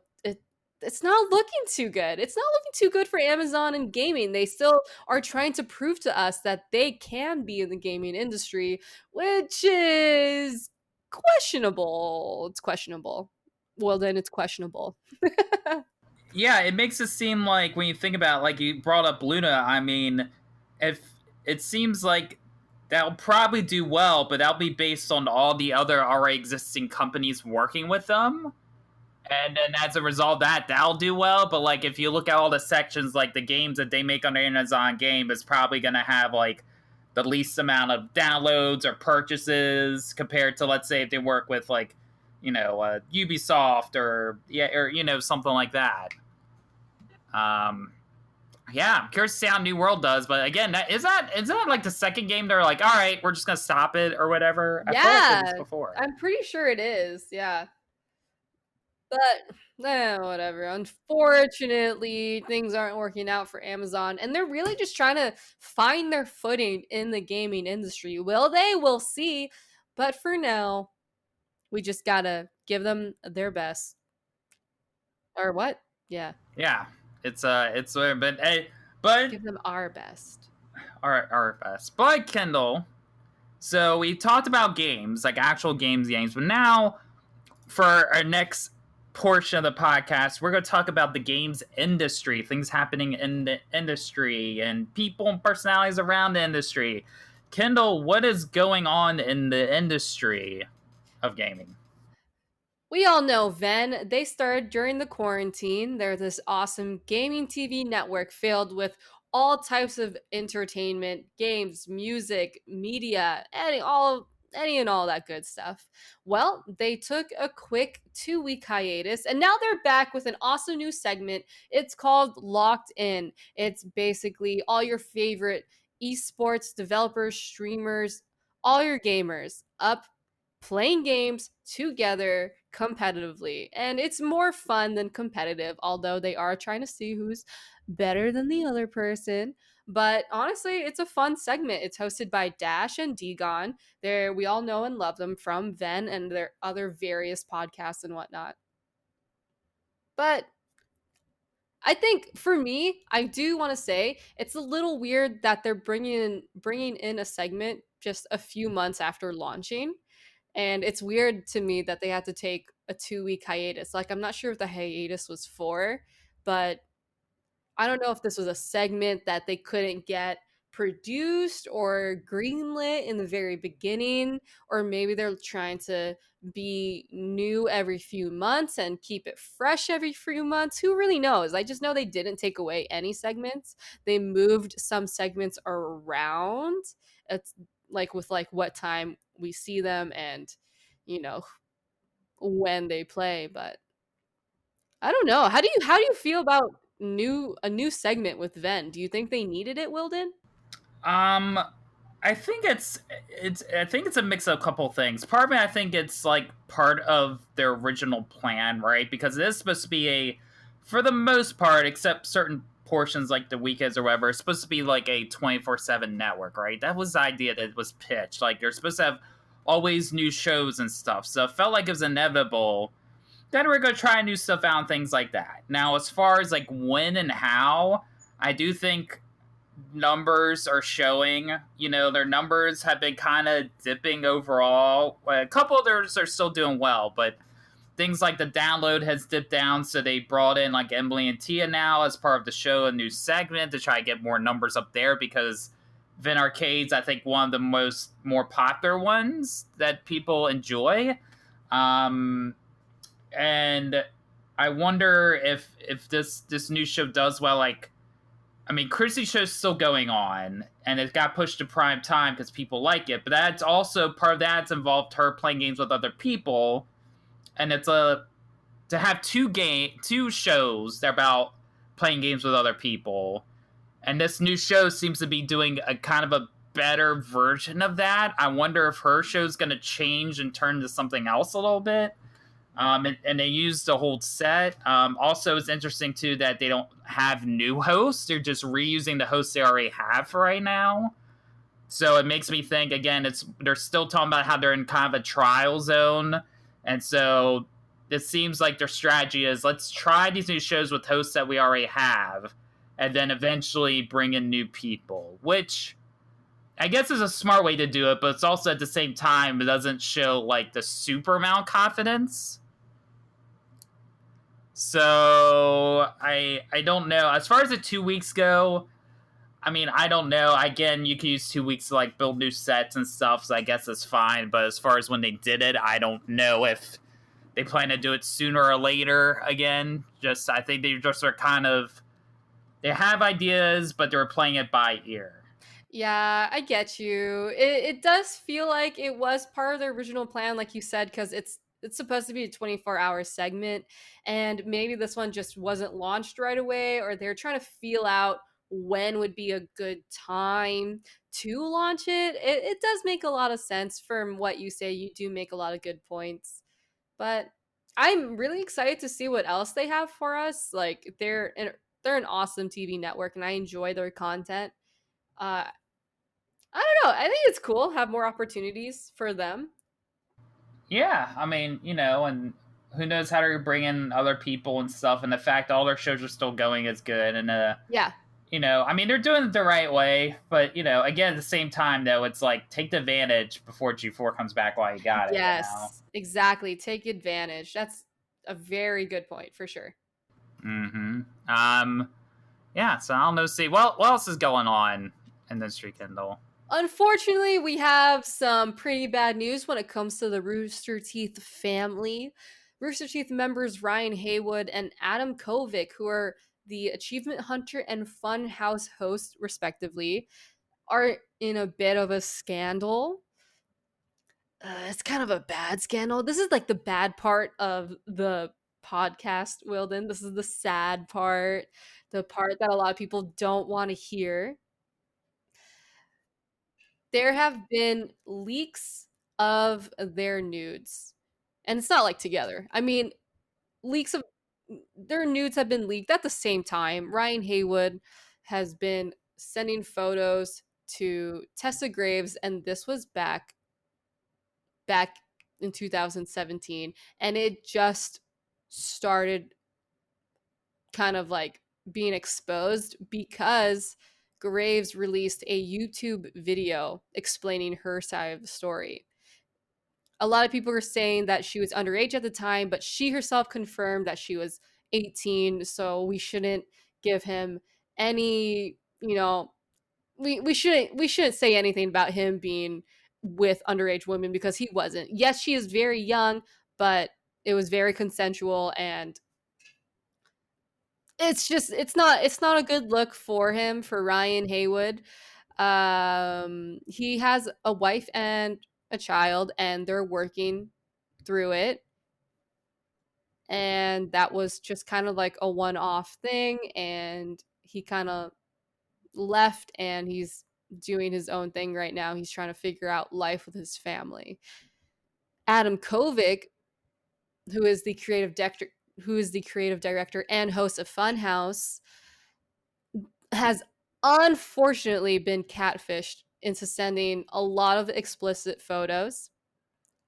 S3: it's not looking too good. It's not looking too good for Amazon and gaming. They still are trying to prove to us that they can be in the gaming industry, which is questionable. It's questionable. Well, then it's questionable.
S1: Yeah, it makes it seem like, when you think about, like you brought up Luna, I mean, if it seems like that'll probably do well, but that'll be based on all the other already existing companies working with them. And then as a result of that'll do well. But like, if you look at all the sections, like the games that they make on the Amazon game is probably going to have like the least amount of downloads or purchases compared to, let's say, if they work with like, Ubisoft or something like that. I Yeah, I'm curious to see how New World does, but again, is that like the second game they're like, all right, we're just gonna stop it or whatever? I felt like it was
S3: Yeah,
S1: before.
S3: I'm pretty sure it is. Yeah. But whatever. Unfortunately, things aren't working out for Amazon, and they're really just trying to find their footing in the gaming industry. Will they? We'll see. But for now, we just gotta give them their best. Or what? Yeah,
S1: Yeah, it's but hey, but
S3: give them our best.
S1: our best. But Kendall, so we talked about games, like actual games, but now for our next portion of the podcast, we're going to talk about the games industry, things happening in the industry, and people and personalities around the industry. Kendall, what is going on in the industry of gaming?
S3: We all know Ven. They started during the quarantine. They're this awesome gaming TV network filled with all types of entertainment, games, music, media, any and all that good stuff. Well, they took a quick 2 week hiatus and now they're back with an awesome new segment. It's called Locked In. It's basically all your favorite esports developers, streamers, all your gamers up playing games together competitively. And it's more fun than competitive, although they are trying to see who's better than the other person. But honestly, it's a fun segment. It's hosted by Dash and Degon. We all know and love them from Ven and their other various podcasts and whatnot. But I think for me, I do want to say it's a little weird that they're bringing in a segment just a few months after launching. And it's weird to me that they had to take a 2 week hiatus. Like, I'm not sure what the hiatus was for, but I don't know if this was a segment that they couldn't get produced or greenlit in the very beginning, or maybe they're trying to be new every few months and keep it fresh every few months. Who really knows? I just know they didn't take away any segments. They moved some segments around. It's like with like what time we see them and you know when they play, but I don't know. How do you feel about a new segment with Ven? Do you think they needed it, Wilden?
S1: Um, I think it's a mix of a couple things. Part of it, I think it's like part of their original plan, right? Because it is supposed to be for the most part, except certain portions like the weekends or whatever, it's supposed to be like a 24/7 network, right? That was the idea that was pitched. Like they're supposed to have always new shows and stuff. So it felt like it was inevitable that we're gonna try new stuff out and things like that. Now, as far as like when and how, I do think numbers are showing. Their numbers have been kind of dipping overall. A couple of theirs are still doing well, but things like the download has dipped down, so they brought in like Emily and Tia now as part of the show, a new segment to try to get more numbers up there because Vin Arcade's, I think, one of the more popular ones that people enjoy. And I wonder if this new show does well. Like, I mean, Chrissy show's still going on, and it got pushed to prime time because people like it. But that's also part of that's involved her playing games with other people, and it's to have two shows that are about playing games with other people, and this new show seems to be doing a kind of a better version of that. I wonder if her show's going to change and turn to something else a little bit. And they used the whole set. Also, it's interesting, too, that they don't have new hosts. They're just reusing the hosts they already have for right now. So it makes me think, again, they're still talking about how they're in kind of a trial zone. And so it seems like their strategy is, let's try these new shows with hosts that we already have, and then eventually bring in new people, which I guess is a smart way to do it, but it's also at the same time, it doesn't show like the super amount of confidence. So I don't know. As far as the 2 weeks go, I mean, I don't know. Again, you can use 2 weeks to like build new sets and stuff, so I guess that's fine. But as far as when they did it, I don't know if they plan to do it sooner or later again. I think they just are kind of, they have ideas, but they're playing it by ear.
S3: Yeah, I get you. It does feel like it was part of the original plan, like you said, because it's supposed to be a 24-hour segment, and maybe this one just wasn't launched right away, or they're trying to feel out when would be a good time to launch it. It does make a lot of sense from what you say. You do make a lot of good points. But I'm really excited to see what else they have for us. Like they're an awesome TV network, and I enjoy their content. I don't know. I think it's cool. Have more opportunities for them.
S1: Yeah, I mean, and who knows how to bring in other people and stuff, and the fact all their shows are still going is good. And
S3: Yeah.
S1: I mean, they're doing it the right way, but again, at the same time, though, it's like take the advantage before G4 comes back while you got it.
S3: Yes, exactly. Take advantage. That's a very good point for sure.
S1: Mm-hmm. Yeah. So I don't know. See, well, what else is going on in this street, Kendall?
S3: Unfortunately, we have some pretty bad news when it comes to the Rooster Teeth family. Rooster Teeth members Ryan Haywood and Adam Kovic, who are the Achievement Hunter and Fun House host, respectively, are in a bit of a scandal. It's kind of a bad scandal. This is like the bad part of the podcast, Willden. This is the sad part, the part that a lot of people don't want to hear. There have been leaks of their nudes. And it's not like together. I mean, leaks of their nudes have been leaked at the same time. Ryan Haywood has been sending photos to Tessa Graves, and this was back in 2017, and it just started kind of like being exposed because Graves released a YouTube video explaining her side of the story. A lot of people were saying that she was underage at the time, but she herself confirmed that she was 18, so we shouldn't give him any, we shouldn't say anything about him being with underage women because he wasn't. Yes, she is very young, but it was very consensual, and it's not a good look for him, for Ryan Haywood. He has a wife and a child, and they're working through it. And that was just kind of like a one-off thing, and he kind of left, and he's doing his own thing right now. He's trying to figure out life with his family. Adam Kovic, who is the creative director and host of Funhouse, has unfortunately been catfished into sending a lot of explicit photos.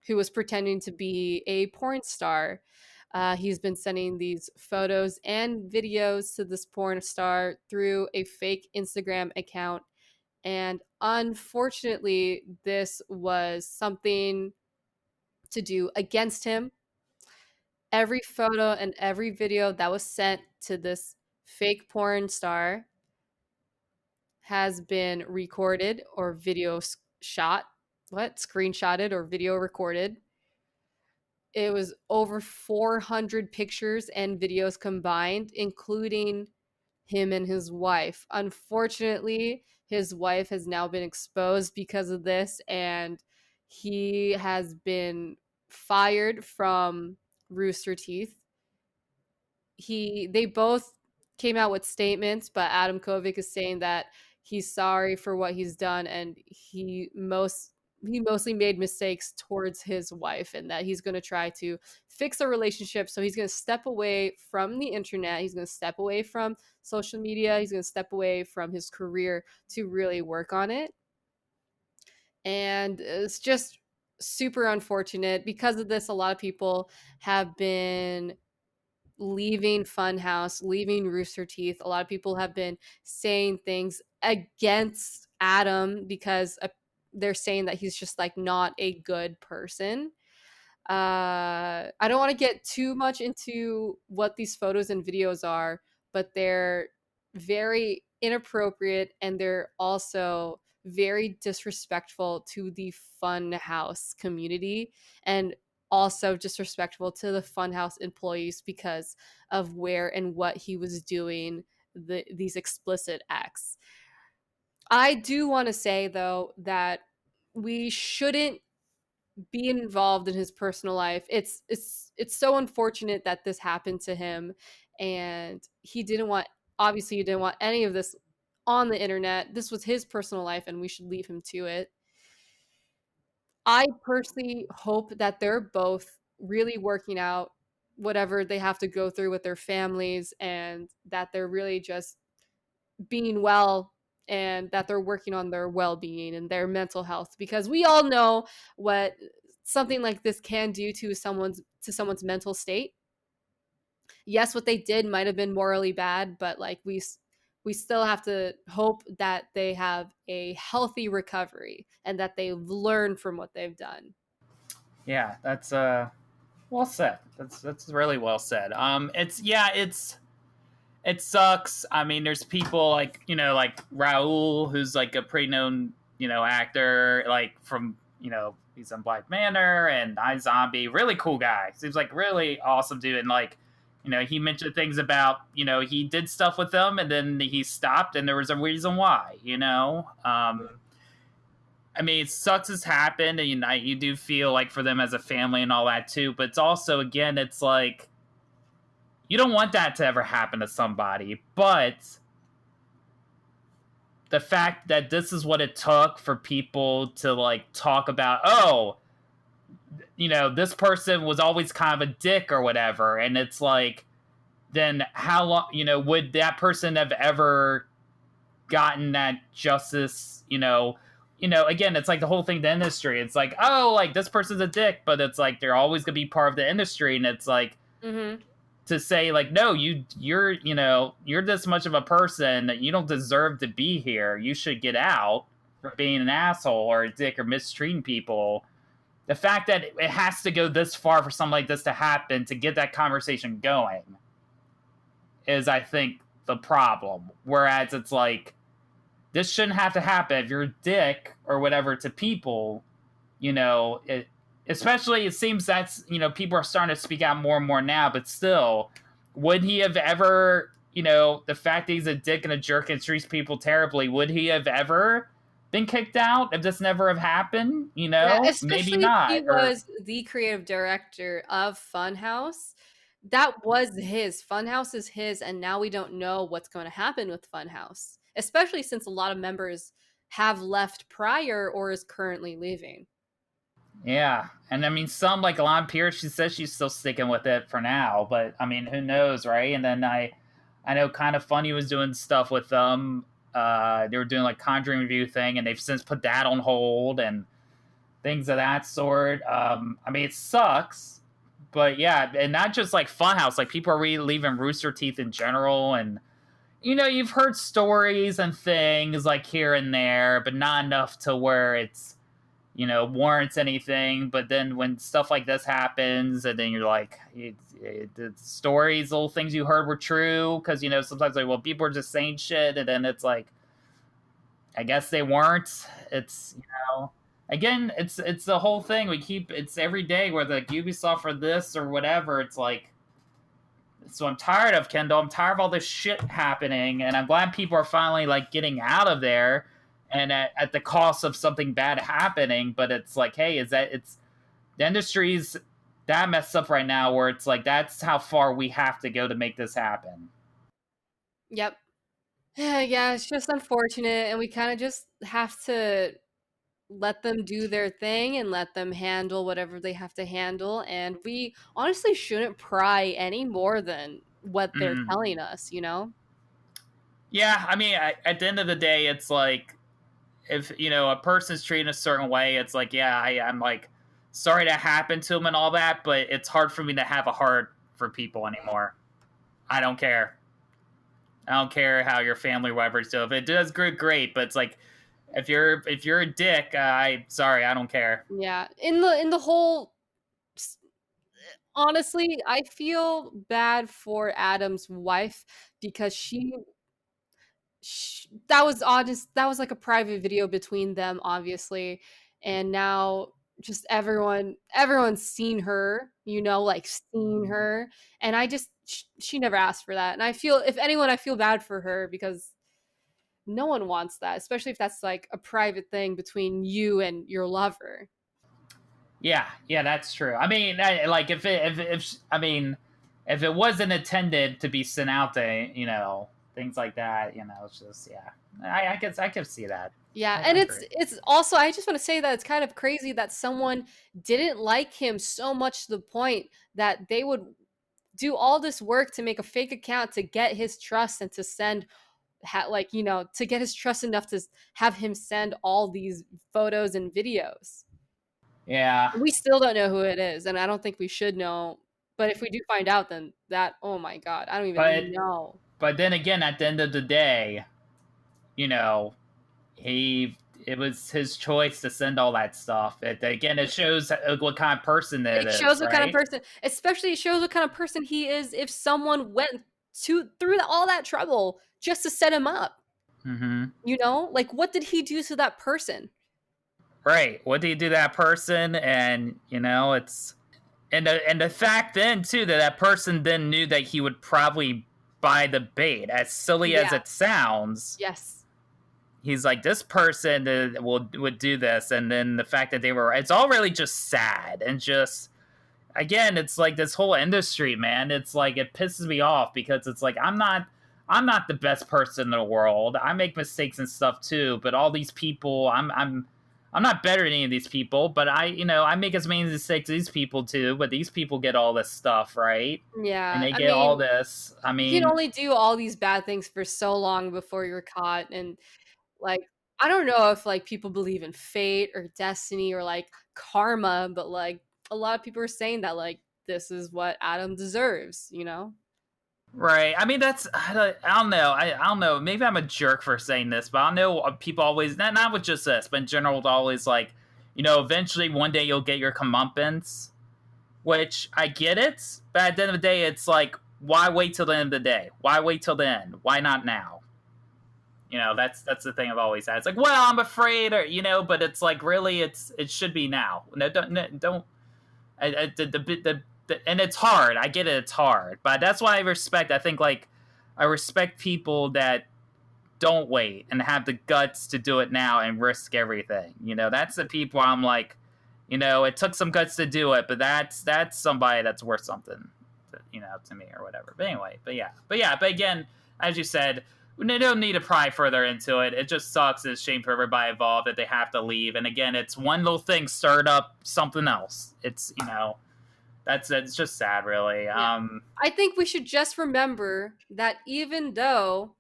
S3: Who was pretending to be a porn star. He's been sending these photos and videos to this porn star through a fake Instagram account. And unfortunately, this was something to do against him. Every photo and every video that was sent to this fake porn star has been recorded or video shot. Screenshotted or video recorded. It was over 400 pictures and videos combined, including him and his wife. Unfortunately, his wife has now been exposed because of this, and he has been fired from Rooster Teeth. They both came out with statements, but Adam Kovic is saying that he's sorry for what he's done, and he mostly made mistakes towards his wife, and that he's going to try to fix the relationship. So he's going to step away from the internet. He's going to step away from social media. He's going to step away from his career to really work on it. And it's just super unfortunate. Because of this, a lot of people have been leaving Funhouse, leaving Rooster Teeth. A lot of people have been saying things against Adam because they're saying that he's just like not a good person. I don't want to get too much into what these photos and videos are, but they're very inappropriate, and they're also very disrespectful to the Funhouse community, and also disrespectful to the Funhouse employees because of where and what he was doing these explicit acts. I do want to say, though, that we shouldn't be involved in his personal life. It's so unfortunate that this happened to him, and he didn't want any of this on the internet. This was his personal life, and we should leave him to it. I personally hope that they're both really working out whatever they have to go through with their families, and that they're really just being well, and that they're working on their well-being and their mental health, because we all know what something like this can do to someone's mental state. Yes, what they did might have been morally bad, but like we still have to hope that they have a healthy recovery and that they've learned from what they've done.
S1: Yeah, that's well said. That's really well said. It sucks. I mean, there's people like, like Raul, who's like a pretty known, actor, like from, he's on Black Manor and iZombie. Really cool guy. Seems like really awesome dude. And like, he mentioned things about, he did stuff with them and then he stopped and there was a reason why, I mean, it sucks it's happened, and you do feel like for them as a family and all that too. But it's also, again, it's like you don't want that to ever happen to somebody. But the fact that this is what it took for people to like talk about, oh, this person was always kind of a dick or whatever, and it's like, then how long, would that person have ever gotten that justice, again, it's like the whole thing, the industry. It's like, oh, like this person's a dick, but it's like they're always gonna be part of the industry, and it's like to say like, no, you're this much of a person that you don't deserve to be here. You should get out for being an asshole or a dick or mistreating people. The fact that it has to go this far for something like this to happen to get that conversation going is, I think, the problem. Whereas it's like, this shouldn't have to happen. If you're a dick or whatever to people, especially it seems that's, people are starting to speak out more and more now, but still, would he have ever, the fact that he's a dick and a jerk and treats people terribly, would he have ever been kicked out if this never have happened?
S3: Yeah,
S1: maybe not.
S3: If he was the creative director of Funhouse. That was his. Funhouse is his, and now we don't know what's going to happen with Funhouse, especially since a lot of members have left prior or is currently leaving.
S1: Yeah, and I mean, some, like Alon Pierce, she says she's still sticking with it for now, but I mean, who knows, right? And then I know Kind of Funny was doing stuff with them. They were doing like Conjuring review thing, and they've since put that on hold and things of that sort. I mean, it sucks, but yeah, and not just like Funhouse, like people are really leaving Rooster Teeth in general, and you've heard stories and things like here and there, but not enough to where it's warrants anything. But then when stuff like this happens, and then you're like, the stories, little things you heard were true, because sometimes like, well, people are just saying shit, and then it's like, I guess they weren't. It's again, it's the whole thing. It's every day where the Ubisoft or this or whatever. It's like, so I'm tired of Kendelle. I'm tired of all this shit happening, and I'm glad people are finally like getting out of there, and at the cost of something bad happening. But it's like, hey, it's the industry's that messed up right now, where it's like that's how far we have to go to make this happen.
S3: Yep. Yeah, it's just unfortunate, and we kind of just have to let them do their thing and let them handle whatever they have to handle. And we honestly shouldn't pry any more than what they're telling us,
S1: Yeah, I mean, at the end of the day, it's like, if a person's treated a certain way, it's like, yeah, I'm like sorry that happened to them and all that, but it's hard for me to have a heart for people anymore. I don't care. I don't care how your family or whatever is doing. If it does good, great. But it's like, if you're a dick, sorry, I don't care.
S3: Yeah. In the whole, honestly, I feel bad for Adam's wife, because that was honest. That was like a private video between them, obviously, and now just everyone's seen her, like seen her, and she never asked for that. And I feel, if anyone, I feel bad for her, because no one wants that, especially if that's like a private thing between you and your lover.
S1: Yeah, that's true. I mean, like if it wasn't intended to be sent out to things like that. It's just I can see that.
S3: Yeah,
S1: I
S3: and
S1: agree.
S3: it's also, I just want to say that it's kind of crazy that someone didn't like him so much to the point that they would do all this work to make a fake account to get his trust and to send to get his trust enough to have him send all these photos and videos.
S1: Yeah.
S3: We still don't know who it is, and I don't think we should know. But if we do find out, then oh my god, I don't even know.
S1: But then again, at the end of the day, it was his choice to send all that stuff. It shows what kind of person it is.
S3: It shows what
S1: right?
S3: kind of person, especially it shows what kind of person he is if someone went through all that trouble just to set him up.
S1: Mm-hmm.
S3: Like what did he do to that person?
S1: Right. What did he do to that person? And it's and the fact then too that person then knew that he would probably buy the bait. As silly as it sounds.
S3: Yes.
S1: He's like, this person would do this, and then the fact that it's all really just sad, and just, again, it's like this whole industry, man. It's like, it pisses me off, because it's like, I'm not the best person in the world. I make mistakes and stuff too, but all these people, I'm not better than any of these people, but I make as many mistakes as these people too, but these people get all this stuff, right?
S3: Yeah.
S1: And they get all this. I mean,
S3: you can only do all these bad things for so long before you're caught, and like, I don't know if like people believe in fate or destiny or like karma, but like a lot of people are saying that like this is what Adam deserves,
S1: Right. I mean, I don't know. I don't know. Maybe I'm a jerk for saying this, but I know people always, not with just this, but in general, always like, eventually one day you'll get your comeuppance, which I get it, but at the end of the day, it's like, why wait till the end of the day? Why wait till the end? Why not now? That's the thing I've always had. It's like, well, I'm afraid, or but it's like, really, it should be now. No, don't. And it's hard. I get it. It's hard, but that's why I respect. I think I respect people that don't wait and have the guts to do it now and risk everything. That's the people I'm like, it took some guts to do it, but that's somebody that's worth something, to me or whatever. But anyway, but again, as you said, they don't need to pry further into it. It just sucks. It's a shame for everybody involved that they have to leave. And again, it's one little thing stirred up something else. It's, it's just sad, really.
S3: Yeah. I think we should just remember that even though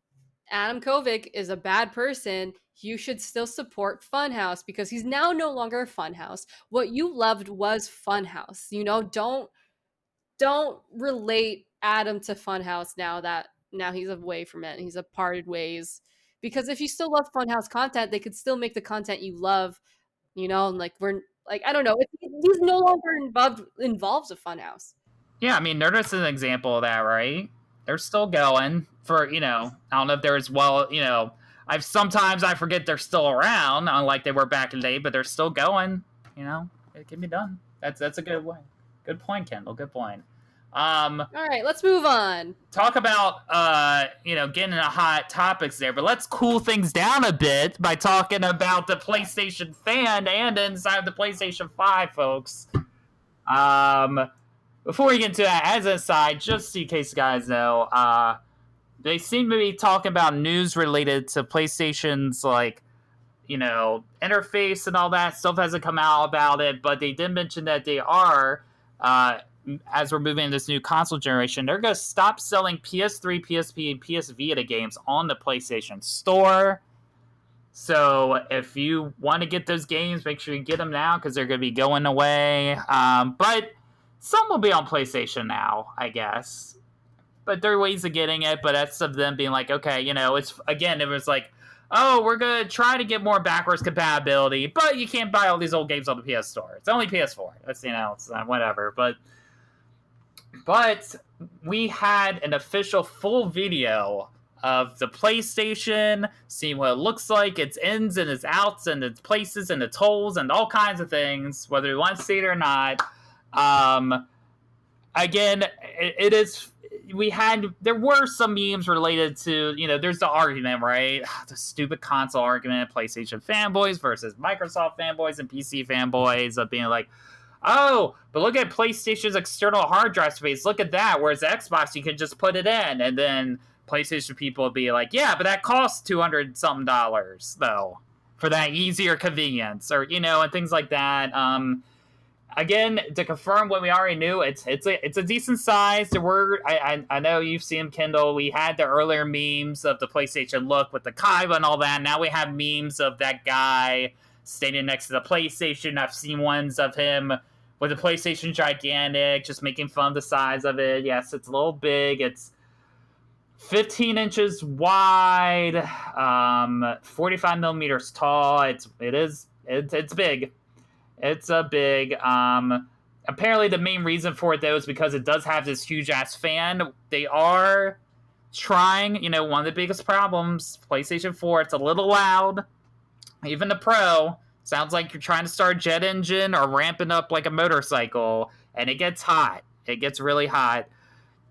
S3: Adam Kovic is a bad person, you should still support Funhouse, because he's now no longer Funhouse. What you loved was Funhouse. Don't relate Adam to Funhouse now he's away from it and he's a parted ways. Because if you still love Funhouse content, they could still make the content you love, and like we're like, I don't know, he's no longer involved with Funhouse.
S1: Yeah, I mean, they're just an example of that, right? They're still going for, I don't know if they're as well, sometimes I forget they're still around, unlike they were back in the day, but they're still going, it can be done. That's a good way. Good point, Kendelle. Good point.
S3: All right, let's move on.
S1: Talk about getting into hot topics there, but let's cool things down a bit by talking about the PlayStation fan and inside the PlayStation 5, folks. Before we get into that, as an aside, just in case you guys know, they seem to be talking about news related to PlayStation's interface and all that stuff hasn't come out about it, but they did mention that they are as we're moving into this new console generation, they're going to stop selling PS3, PSP, and PS Vita games on the PlayStation Store. So if you want to get those games, make sure you get them now, because they're going to be going away. But some will be on PlayStation now, I guess. But there are ways of getting it, but that's of them being like, okay, it's, again, it was like, oh, we're going to try to get more backwards compatibility, but you can't buy all these old games on the PS Store. It's only PS4. That's, it's whatever. But we had an official full video of the PlayStation, seeing what it looks like, its ins and its outs and its places and its holes and all kinds of things, whether you want to see it or not. Again, it is... there were some memes related to, there's the argument, right? The stupid console argument, PlayStation fanboys versus Microsoft fanboys and PC fanboys, of being like, oh, but look at PlayStation's external hard drive space. Look at that. Whereas Xbox, you can just put it in. And then PlayStation people would be like, yeah, but that costs $200 something though, for that easier convenience, or and things like that. Again, to confirm what we already knew, it's a decent size. I know you've seen them, Kendall. We had the earlier memes of the PlayStation look with the Kaiba and all that. Now we have memes of that guy standing next to the PlayStation. I've seen ones of him with the PlayStation gigantic, just making fun of the size of it. Yes, it's a little big. It's 15 inches wide, 45 millimeters tall. It's big. It's a big. Apparently, the main reason for it, though, is because it does have this huge-ass fan. They are trying, one of the biggest problems, PlayStation 4, it's a little loud. Even the Pro, sounds like you're trying to start a jet engine or ramping up like a motorcycle, and it gets hot. It gets really hot.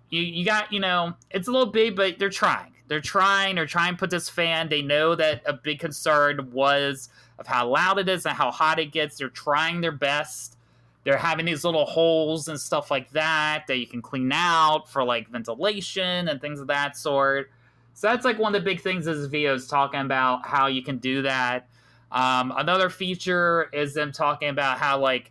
S1: You got, it's a little big, but they're trying. They're trying to put this fan. They know that a big concern was of how loud it is and how hot it gets. They're trying their best. They're having these little holes and stuff like that you can clean out for like ventilation and things of that sort. So that's like one of the big things this video is talking about, how you can do that. Another feature is them talking about how like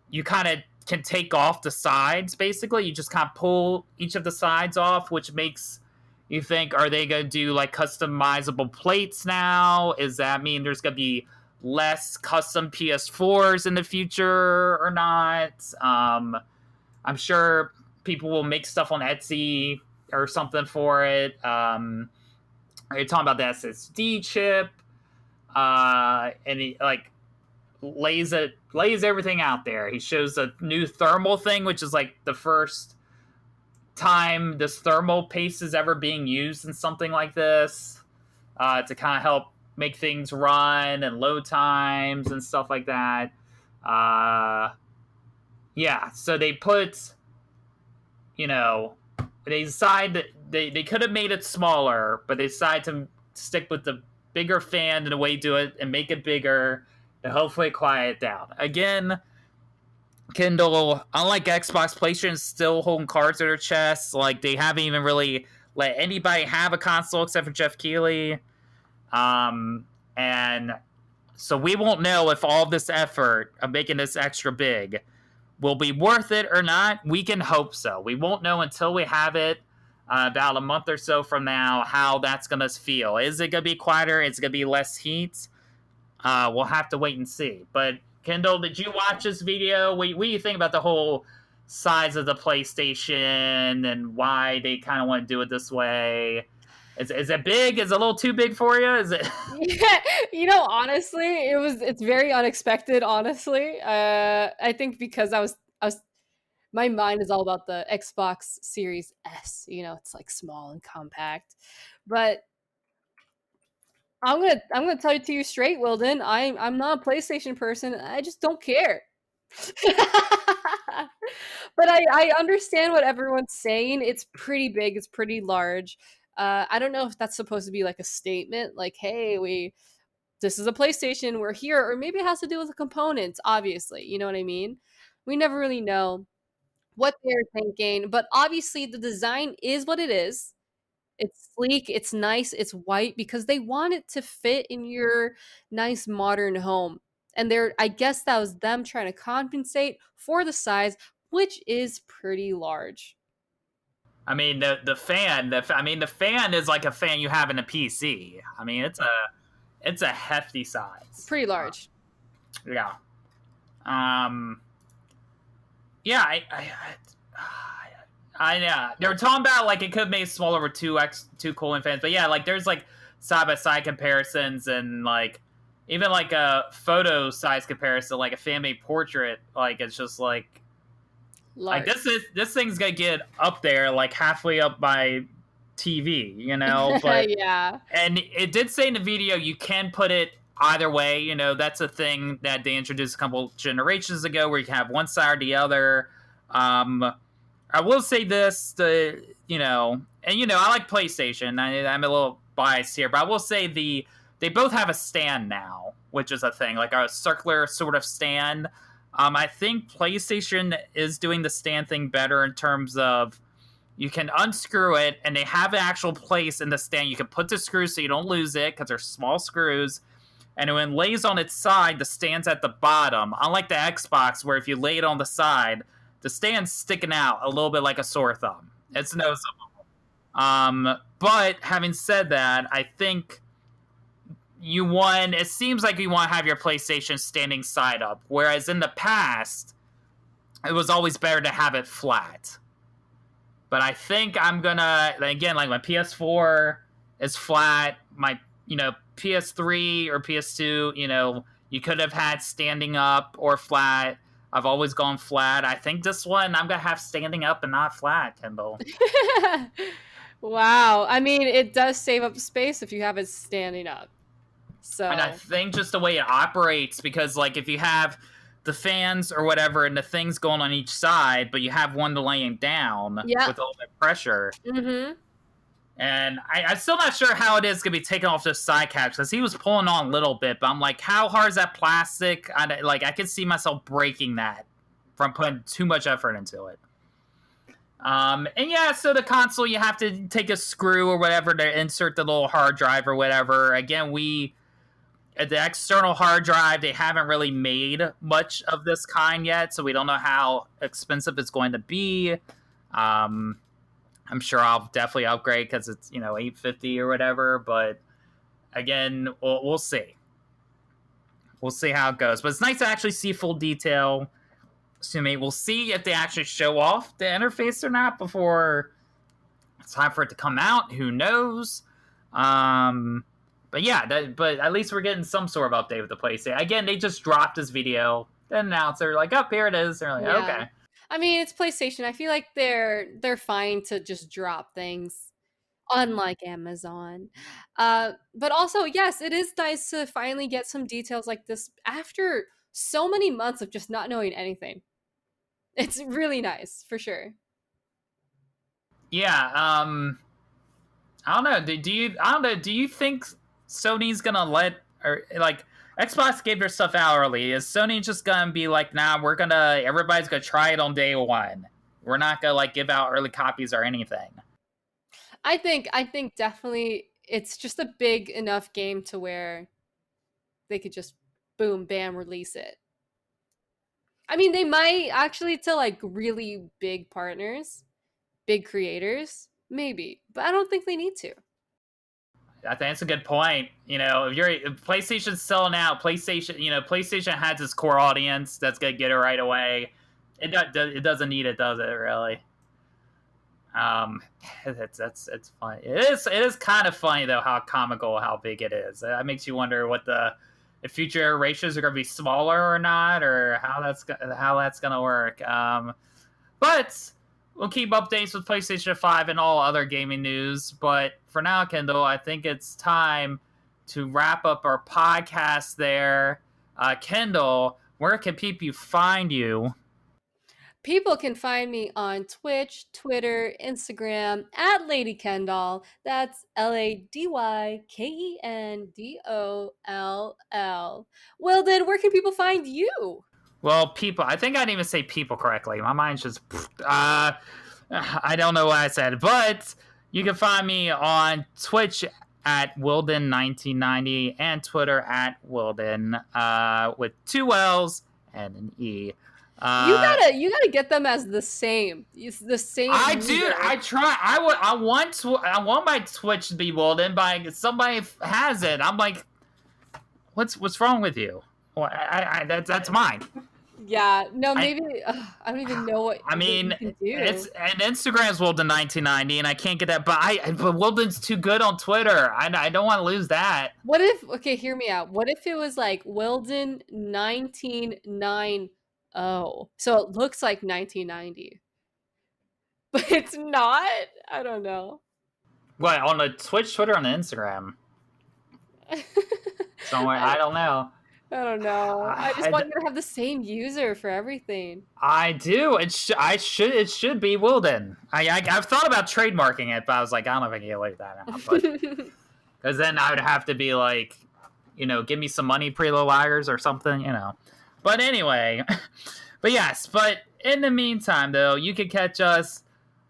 S1: you kind of can take off the sides, basically. You just kind of pull each of the sides off, which makes you think, are they going to do like customizable plates now? Does that mean there's going to be less custom PS4s in the future or not? I'm sure people will make stuff on Etsy or something for it. Are you talking about the SSD chip? And he like lays everything out there. He shows a new thermal thing, which is like the first time this thermal paste is ever being used in something like this, to kind of help make things run and load times and stuff like that. Yeah, so they put, they decide that they could have made it smaller, but they decided to stick with the bigger fan in a way to do it and make it bigger to hopefully quiet it down. Again, Kendall, unlike Xbox, PlayStation is still holding cards to their chests. Like, they haven't even really let anybody have a console except for Jeff Keighley. And so we won't know if all of this effort of making this extra big will be worth it or not. We can hope so. We won't know until we have it about a month or so from now how that's going to feel. Is it going to be quieter? Is it going to be less heat? We'll have to wait and see. But Kendall, did you watch this video? What do you think about the whole size of the PlayStation and why they kind of want to do it this way? Is it big? Is it a little too big for you? Is it?
S3: Yeah, honestly, it's very unexpected. Honestly, I think because I was my mind is all about the Xbox Series S. It's like small and compact, but I'm gonna tell you to you straight, Willden. I'm not a PlayStation person. I just don't care. But I understand what everyone's saying. It's pretty big. It's pretty large. I don't know if that's supposed to be like a statement, like, "Hey, this is a PlayStation. We're here," or maybe it has to do with the components. Obviously, you know what I mean. We never really know what they're thinking, but obviously the design is what it is. It's sleek, it's nice, it's white because they want it to fit in your nice modern home. And I guess that was them trying to compensate for the size, which is pretty large.
S1: I mean, the fan is like a fan you have in a PC. I mean, it's a hefty size.
S3: Pretty large.
S1: Yeah. Yeah, they were talking about like it could make smaller with two cooling fans, but yeah, like there's like side by side comparisons and like even like a photo size comparison, like a family portrait, like it's just like large. Like this thing's gonna get up there like halfway up my TV, but
S3: yeah.
S1: And it did say in the video you can put it either way, that's a thing that they introduced a couple generations ago where you can have one side or the other. I will say this, I like PlayStation. I'm a little biased here, but I will say they both have a stand now, which is a thing, like a circular sort of stand. I think PlayStation is doing the stand thing better in terms of you can unscrew it, and they have an actual place in the stand. You can put the screws so you don't lose it, because they're small screws. And when it lays on its side, the stand's at the bottom. Unlike the Xbox, where if you lay it on the side, the stand's sticking out a little bit like a sore thumb. It's noticeable. But having said that, I think it seems like you want to have your PlayStation standing side up, whereas in the past, it was always better to have it flat. But I think I'm gonna, again, like my PS4 is flat, my, PS3 or PS2, you could have had standing up or flat. I've always gone flat. I think this one I'm gonna have standing up and not flat, Kendelle.
S3: Wow. I mean, it does save up space if you have it standing up. So.
S1: And I think just the way it operates, because like if you have the fans or whatever and the things going on each side, but you have one laying down with a little bit of pressure.
S3: Mm-hmm.
S1: And I'm still not sure how it is going to be taken off those side caps, because he was pulling on a little bit, but I'm like, how hard is that plastic? I could see myself breaking that from putting too much effort into it. So the console, you have to take a screw or whatever to insert the little hard drive or whatever. Again, the external hard drive, they haven't really made much of this kind yet, so we don't know how expensive it's going to be. I'm sure I'll definitely upgrade because it's, $850 or whatever, but again, we'll see. We'll see how it goes. But it's nice to actually see full detail. We'll see if they actually show off the interface or not before it's time for it to come out. Who knows? But yeah, but at least we're getting some sort of update with the PlayStation. Again, they just dropped this video. Then announced they're like, oh, here it is. They're like, okay.
S3: I mean, it's PlayStation. I feel like they're fine to just drop things, unlike Amazon. But also, yes, it is nice to finally get some details like this after so many months of just not knowing anything. It's really nice, for sure.
S1: Yeah, I don't know. Do you think Sony's gonna Xbox gave their stuff out early? Is Sony just gonna be like, nah, everybody's gonna try it on day one. We're not gonna give out early copies or anything.
S3: I think definitely it's just a big enough game to where they could just boom, bam, release it. I mean, they might actually to really big partners, big creators, maybe, but I don't think they need to.
S1: I think that's a good point. If PlayStation's selling out, PlayStation has its core audience that's gonna get it right away. It doesn't need it, does it? Really? It's funny. It is kind of funny though how comical how big it is. That makes you wonder what if future ratios are gonna be smaller or not, or how that's gonna work. But we'll keep updates with PlayStation 5 and all other gaming news. But for now, Kendelle, I think it's time to wrap up our podcast there. Kendelle, where can people find you?
S3: People can find me on Twitch, Twitter, Instagram at Lady Kendall. That's LadyKendoll. Willden, where can people find you?
S1: Well, people, I think I didn't even say people correctly. My mind's just, I don't know what I said. But you can find me on Twitch at Willden1990 and Twitter at Willden with 2 L's and an E.
S3: You gotta get them as the same. The same.
S1: I do. I try. I want my Twitch to be Willden, but somebody has it. I'm like, what's wrong with you? Well, that's mine.
S3: Yeah. No. Maybe I don't even know what.
S1: I mean,
S3: what you can do.
S1: it's and Instagram's Willden1990, and I can't get that. But Willden's too good on Twitter. I don't want to lose that.
S3: What if? Okay, hear me out. What if it was like Willden1990? Oh, so it looks like 1990, but it's not. I don't know.
S1: What, on the Twitch, Twitter, on the Instagram? Somewhere, I don't know.
S3: I just want you to have the same user for everything.
S1: I do. It should be Willden. I've thought about trademarking it, but I was like, I don't know if I can get away with that now. Because then I would have to be like, give me some money, Pretty Little Liars or something, But anyway, but in the meantime, though, you can catch us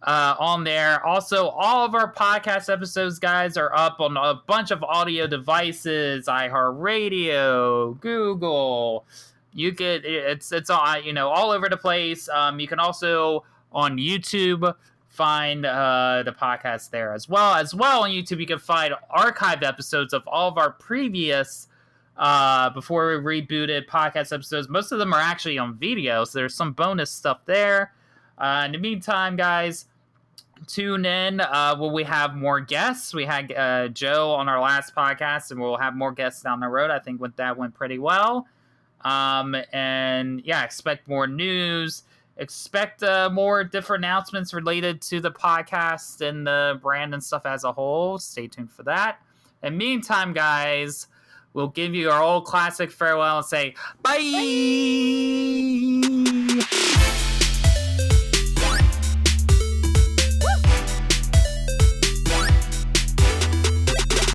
S1: on there. Also, all of our podcast episodes, guys, are up on a bunch of audio devices: iHeartRadio, Google. You could, it's all, all over the place. You can also on YouTube find the podcast there as well. As well on YouTube, you can find archived episodes of all of our previous before we rebooted podcast episodes. Most of them are actually on video, so there's some bonus stuff there. In the meantime, guys, tune in when we have more guests. We had Joe on our last podcast, and we'll have more guests down the road. I think that went pretty well. And yeah, expect more news. Expect more different announcements related to the podcast and the brand and stuff as a whole. Stay tuned for that. In the meantime, guys, we'll give you our old classic farewell and say bye!